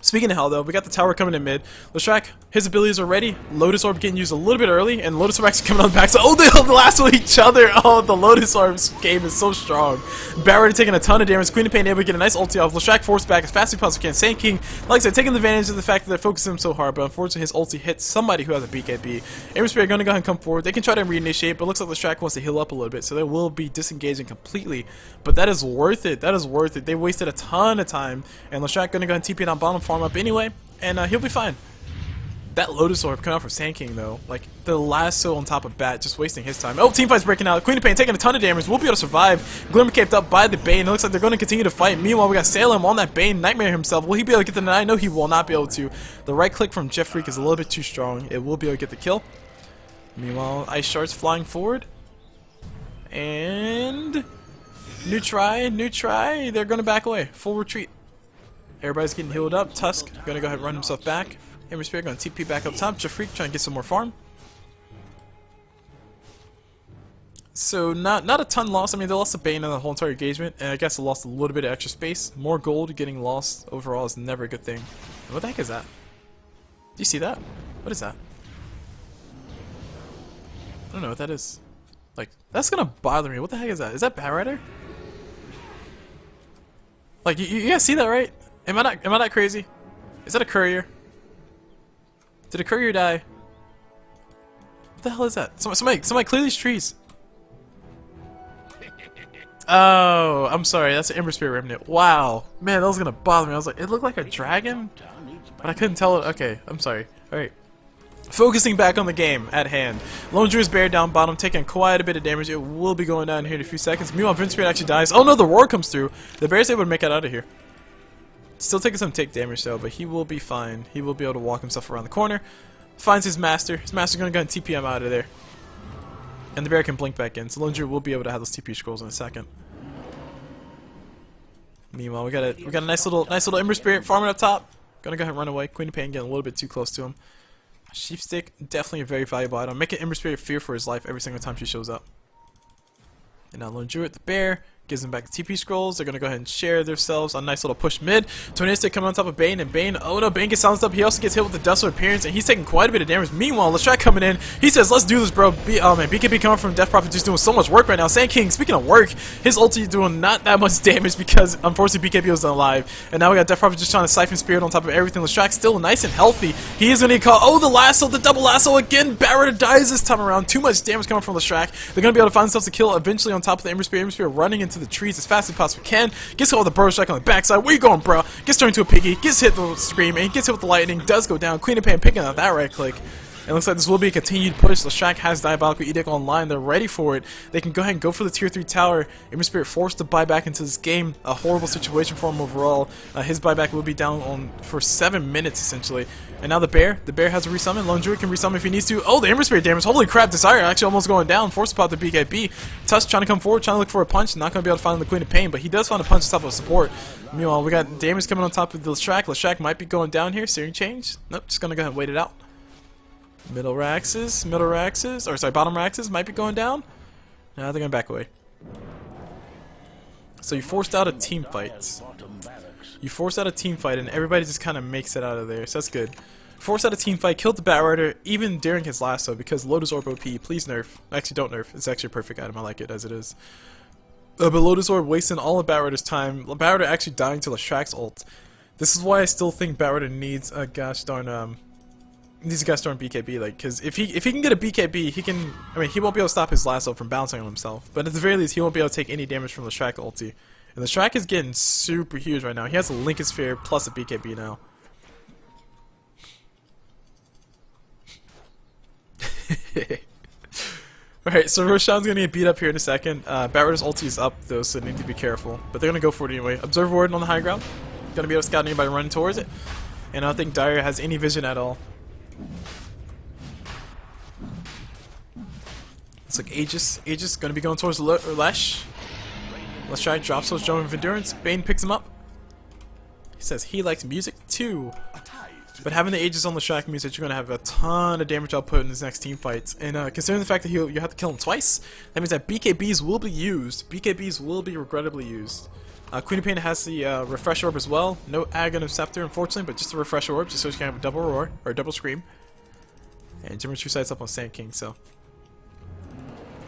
Speaking of hell, though, we got the tower coming in mid. Leshrac, his abilities are ready. Lotus Orb getting used a little bit early, and Lotus Orb actually coming on the back. So, oh, they lasso each other. Oh, the Lotus Orb's game is so strong. Barrett taking a ton of damage. Queen of Pain able to get a nice ulti off. Leshrac forced back as fast as possible can. Sand King, like I said, taking advantage of the fact that they're focusing him so hard, but unfortunately his ulti hits somebody who has a BKB. Aim Spirit going to go ahead and come forward. They can try to reinitiate, but it looks like Leshrac wants to heal up a little bit, so they will be disengaging completely. But that is worth it. That is worth it. They wasted a ton of time, and Leshrac going to go ahead and TP down bottom, farm up anyway. And he'll be fine. That Lotus Orb coming out from Sand King though, like the lasso on top of Bat, just wasting his time. Oh, teamfight's breaking out. Queen of Pain taking a ton of damage. We'll be able to survive. Glimmer caped up by the Bane. It looks like they're going to continue to fight. Meanwhile, we got Salem on that Bane. Nightmare himself. Will he be able to get the 9? No, he will not be able to. The right click from Jeff Freak is a little bit too strong. It will be able to get the kill. Meanwhile, Ice Shards flying forward. And new try. They're going to back away. Full retreat. Everybody's getting healed up. Tusk gonna go ahead and run himself back. Hammer Spirit gonna TP back up top. Jafreak trying to get some more farm. So not a ton lost. I mean, they lost the Bane in the whole entire engagement, and I guess they lost a little bit of extra space. More gold getting lost overall is never a good thing. What the heck is that? Do you see that? What is that? I don't know what that is. Like, that's gonna bother me. What the heck is that? Is that Bat Rider? Like, you guys see that, right? Am I not crazy? Is that a courier? Did a courier die? What the hell is that? Somebody clear these trees. Oh, I'm sorry. That's an Ember Spirit Remnant. Wow, man, that was gonna bother me. I was like, it looked like a dragon, but I couldn't tell it. Okay, I'm sorry. All right. Focusing back on the game at hand. Lone Drew's bear down bottom, taking quite a bit of damage. It will be going down here in a few seconds. Meanwhile, Vince Spirit actually dies. Oh no, the roar comes through. The bear's able to make it out of here. Still taking some take damage though, but he will be fine. He will be able to walk himself around the corner. Finds his master. His master's gonna go and TP him out of there. And the bear can blink back in. So Lone Drew will be able to have those TP scrolls in a second. Meanwhile, we got a nice little Ember Spirit farming up top. Gonna go ahead and run away. Queen of Pain getting a little bit too close to him. Sheep Stick, definitely a very valuable item. Making Ember Spirit fear for his life every single time she shows up. And now Lone Druid, the bear, gives them back the TP scrolls. They're going to go ahead and share themselves a nice little push mid. Tornado Stick coming on top of Bane, and Bane, oh no, Bane gets silenced up. He also gets hit with the Dust of Appearance, and he's taking quite a bit of damage. Meanwhile, Leshrac coming in. He says, let's do this, bro. Oh man, BKB coming from Death Prophet just doing so much work right now. Sand King, speaking of work, his ulti doing not that much damage because unfortunately BKB was alive. And now we got Death Prophet just trying to siphon Spirit on top of everything. Leshrac still nice and healthy. He is going to get caught. Oh, the lasso, the double lasso again. Barrett dies this time around. Too much damage coming from Leshrac. They're going to be able to find themselves a kill eventually on top of the Ember Spirit. Ember Spirit running into the trees as fast as possibly can. Gets hit with the Burrow Strike on the backside. Where you going, bro? Gets turned into a piggy. Gets hit with the Scream. And he gets hit with the lightning. Does go down. Queen of Pain picking up that right click. It looks like this will be a continued push. Leshrac has Diabolical Edict online. They're ready for it. They can go ahead and go for the tier 3 tower. Ember Spirit forced to buy back into this game. A horrible situation for him overall. His buyback will be down on for 7 minutes essentially. And now the bear has a resummon. Lone Druid can resummon if he needs to. Oh, the Ember Spirit damage. Holy crap, Desire actually almost going down. Forced upon the BKB. Tusk trying to come forward, trying to look for a punch. Not going to be able to find the Queen of Pain, but he does find a punch on top of support. Meanwhile, we got damage coming on top of the Leshrac. Leshrac might be going down here. Searing change. Nope, just going to go ahead and wait it out. Bottom Raxes might be going down. Now they're going to back away. So you forced out a team fight. You forced out a team fight and everybody just kind of makes it out of there. So that's good. Forced out a team fight, killed the Bat Rider even during his lasso because Lotus Orb OP. Please nerf. Actually, don't nerf. It's actually a perfect item. I like it as it is. But Lotus Orb wasting all of Bat Rider's time. Bat Rider actually dying to Leshrac's ult. This is why I still think Bat Rider needs a gosh darn these guys throwing BKB, like, because if he can get a BKB, he can. I mean, he won't be able to stop his lasso from bouncing on himself. But at the very least, he won't be able to take any damage from the Shrek ulti. And the Shrek is getting super huge right now. He has a Lincoln Sphere plus a BKB now. Alright, so Roshan's gonna get beat up here in a second. Batraider's ulti is up though, so they need to be careful. But they're gonna go for it anyway. Observer Warden on the high ground. Gonna be able to scout anybody running towards it. And I don't think Dire has any vision at all. It's like Aegis gonna be going towards Lesh. Let's try drops those Jump of Endurance. Bane picks him up. He says he likes music too. But having the Aegis on the Shrek means that you're going to have a ton of damage output in his next team fights. And considering the fact that you have to kill him twice, that means that BKBs will be used. BKBs will be regrettably used. Queen of Pain has the Refresh Orb as well. No Agon of Scepter, unfortunately, but just a Refresh Orb, just so she can have a double roar, or a double scream. And Jimmer True Sight's up on Sand King, so...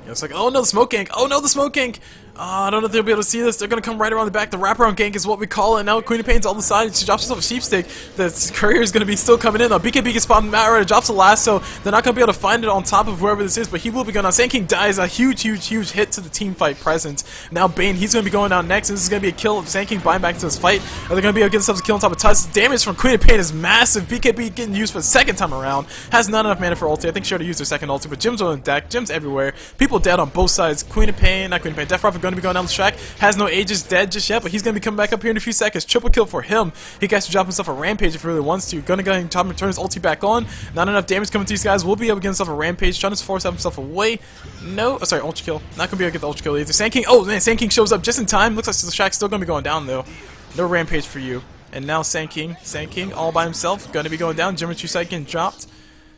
Yeah, it's like, oh no, the smoke gank! Oh no, the smoke gank! I don't know if they'll be able to see this. They're gonna come right around the back. The wraparound gank is what we call it. Now Queen of Pain's on the side. She drops herself a sheep stick. The courier is gonna be still coming in though. BKB gets spotted. Matt Ryder drops the lasso. They're not gonna be able to find it on top of whoever this is, but he will be going down. Sand King dies. A huge hit to the team fight presence. Now Bane, he's gonna be going down next, and this is gonna be a kill of Sand King buying back into this fight. Are they gonna be able to get themselves a kill on top of Tusk? Damage from Queen of Pain is massive. BKB getting used for the second time around. Has not enough mana for ulti. I think she already used her second ulti, but Jim's on deck. Jim's everywhere. People dead on both sides. Queen of Pain, not Queen of Pain. Death Prophet going to be going down the track. Has no Aegis dead just yet, but he's going to be coming back up here in a few seconds. Triple kill for him. He gets to drop himself a Rampage if he really wants to. Gonna go ahead and top and turn his ulti back on. Not enough damage coming to these guys. Will be able to get himself a Rampage. Trying to force himself away. No. Oh, sorry, ultra kill. Not going to be able to get the ultra kill either. Sand King. Oh, man, Sand King shows up just in time. Looks like the Shack's still going to be going down, though. No Rampage for you. And now Sand King all by himself. Going to be going down. Jimmer True Sight getting dropped.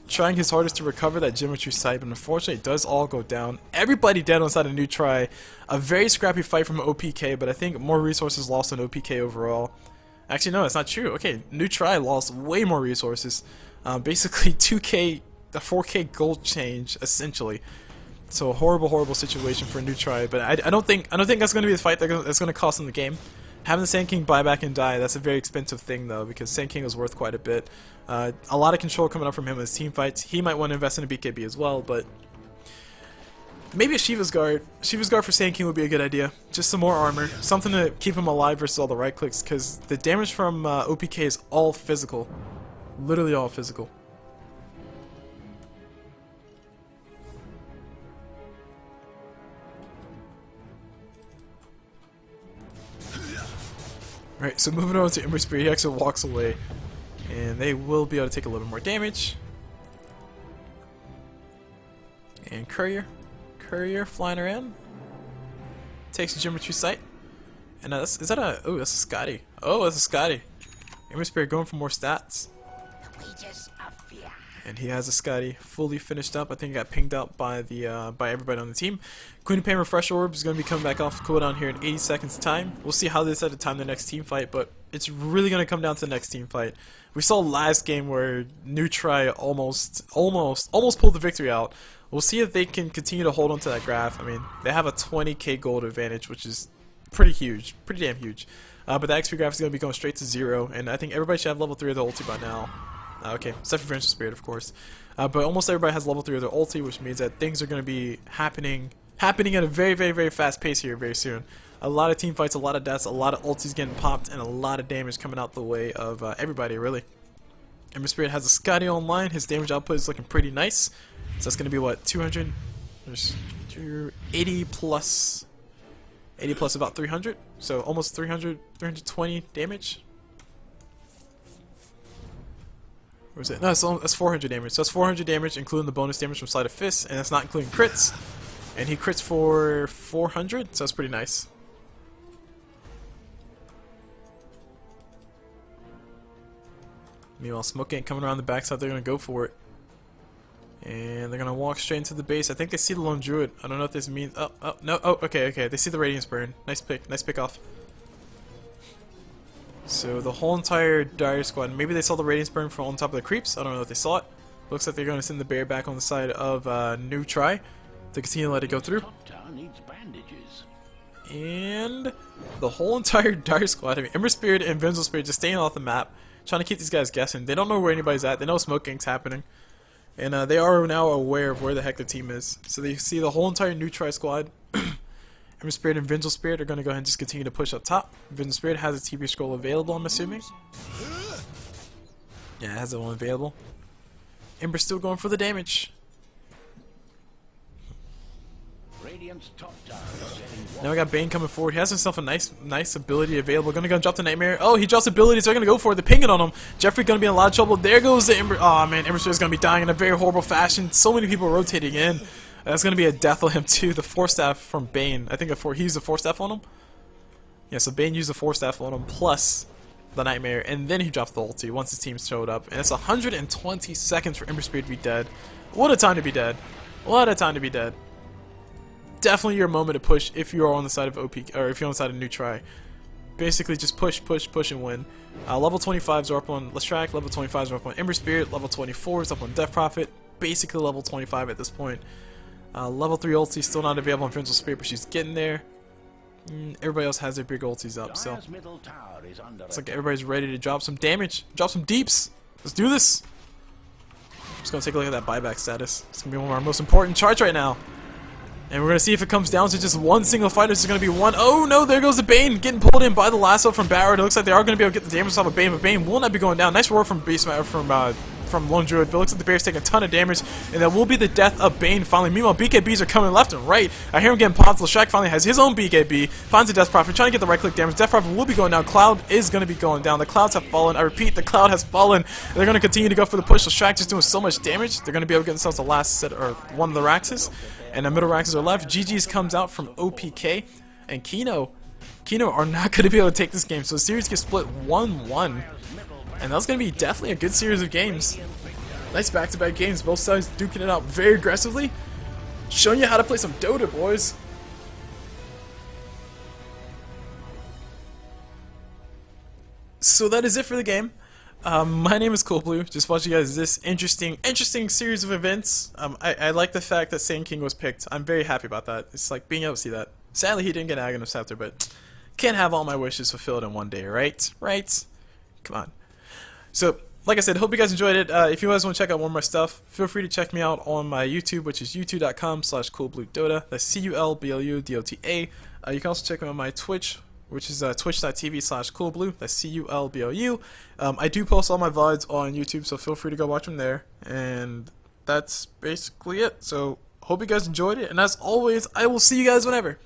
Trying his hardest to recover that Jimmer True Sight, but unfortunately it does all go down. Everybody dead on the side of New Try. A very scrappy fight from OPK, but I think more resources lost on OPK overall. Actually, no, that's not true. Okay, New Try lost way more resources. Basically 2k, a 4k gold change, essentially. So a horrible situation for a New Try, but I don't think that's going to be the fight that's going to cost them the game. Having the Sand King buy back and die, that's a very expensive thing though, because Sand King is worth quite a bit. A lot of control coming up from him in his team fights. He might want to invest in a BKB as well, but maybe a Shiva's Guard. Shiva's Guard for Sand King would be a good idea. Just some more armor, something to keep him alive versus all the right clicks, because the damage from OPK is all physical. Literally all physical. Alright, so moving on to Ember Spirit, he actually walks away. And they will be able to take a little bit more damage. And Courier flying around. Takes a Jimmer True Sight. And is that a... Oh, that's a Scotty. Oh, that's a Scotty. Ember Spirit going for more stats. And he has a Scotty fully finished up. I think he got pinged out by the by everybody on the team. Queen of Pain Refresh Orb is going to be coming back off cooldown here in 80 seconds time. We'll see how they decide to time the next team fight, but it's really going to come down to the next team fight. We saw last game where New Try almost pulled the victory out. We'll see if they can continue to hold on to that graph. I mean, they have a 20k gold advantage, which is pretty huge, pretty damn huge. But the XP graph is going to be going straight to 0, and I think everybody should have level 3 of the ulti by now. Okay, except for Vengeful Spirit, of course. But almost everybody has level 3 of their ulti, which means that things are going to be happening at a very fast pace here very soon. A lot of team fights, a lot of deaths, a lot of ultis getting popped, and a lot of damage coming out the way of everybody, really. Ember Spirit has a Scotty online. His damage output is looking pretty nice. So that's going to be, what, 200? There's 80 plus about 300. So almost 320 damage. Where is it? No, that's 400 damage. So that's 400 damage, including the bonus damage from Sleight of Fist, and that's not including crits. And he crits for 400, so that's pretty nice. Meanwhile, Smoke ain't coming around the backside. They're gonna go for it, and they're gonna walk straight into the base. I think they see the Lone Druid. I don't know if this means. Oh no. Oh, okay. They see the Radiance Burn. Nice pick off. So the whole entire Dire squad, maybe they saw the Radiance Burn from on top of the creeps. I don't know if they saw it. Looks like they're going to send the bear back on the side of New Try to continue to let it go through. And the whole entire Dire squad, I mean, Ember Spirit and Vengeful Spirit just staying off the map. trying to keep these guys guessing. They don't know where anybody's at. They know smoke gang's happening. And they are now aware of where the heck the team is. So they see the whole entire new Tri squad. Ember Spirit and Vengeful Spirit are going to go ahead and just continue to push up top. Vengeful Spirit has a TP scroll available, I'm assuming. Yeah, it has that one available. Ember's still going for the damage. Radiant's top tower is getting Now we got Bane coming forward. He has himself a nice ability available. Gonna go and drop the Nightmare. Oh, he drops abilities. They're gonna go for it. They're pinging on him. Jeffrey gonna be in a lot of trouble. There goes the Ember. Oh man, Ember Spirit's gonna be dying in a very horrible fashion. So many people rotating in. That's gonna be a death on him too. The Force Staff from Bane. I think he used the Force Staff on him. Yeah, so Bane used the Force Staff on him plus the Nightmare, and then he dropped the ulti once his team showed up. And it's 120 seconds for Ember Spirit to be dead. What a time to be dead. What a time to be dead. Definitely your moment to push if you are on the side of OP, or if you're on the side of new try. Basically just push and win. Level 25s are up on Lestrak, level 25s are up on Ember Spirit, level 24s up on Death Prophet, basically level 25 at this point. Level 3 ulti still not available on Vengeful Spirit, but she's getting there. Everybody else has their big ultis up, so it's like everybody's ready to drop some damage, drop some deeps. Let's do this. I'm just gonna take a look at that buyback status. It's gonna be one of our most important charts right now. And we're going to see if it comes down to just one single fighter. This is going to be one. Oh no, there goes the Bane getting pulled in by the lasso from Barrett. It looks like they are going to be able to get the damage off of Bane, but Bane will not be going down. Nice roar from from Lone Druid, but it looks like the Bear's taking a ton of damage, and that will be the death of Bane finally. Meanwhile, BKBs are coming left and right. I hear him getting popped. Leshak finally has his own BKB, finds a Death Prophet, trying to get the right-click damage. Death Prophet will be going down. Cloud is going to be going down. The Clouds have fallen. I repeat, the Cloud has fallen. They're going to continue to go for the push. Leshak just doing so much damage. They're going to be able to get themselves the last set, or one of the Raxes, and the middle Raxes are left. GG's comes out from OPK, and Kino are not going to be able to take this game, so the series gets split 1-1, and that's going to be definitely a good series of games. Nice back-to-back games, both sides duking it out very aggressively, showing you how to play some Dota, boys. So that is it for the game. My name is CulBlu. Just watching you guys this interesting series of events. I like the fact that Sand King was picked. I'm very happy about that. It's like being able to see that. Sadly, he didn't get Aghanim Scepter, but can't have all my wishes fulfilled in one day, right? Right? Come on. So, like I said, hope you guys enjoyed it. If you guys want to check out more of my stuff, feel free to check me out on my YouTube, which is youtube.com/CulBluDota. That's CulBluDota. You can also check me out on my Twitch, which is twitch.tv/CulBlu. That's CulBlu. I do post all my VODs on YouTube, so feel free to go watch them there. And that's basically it. So, hope you guys enjoyed it. And as always, I will see you guys whenever.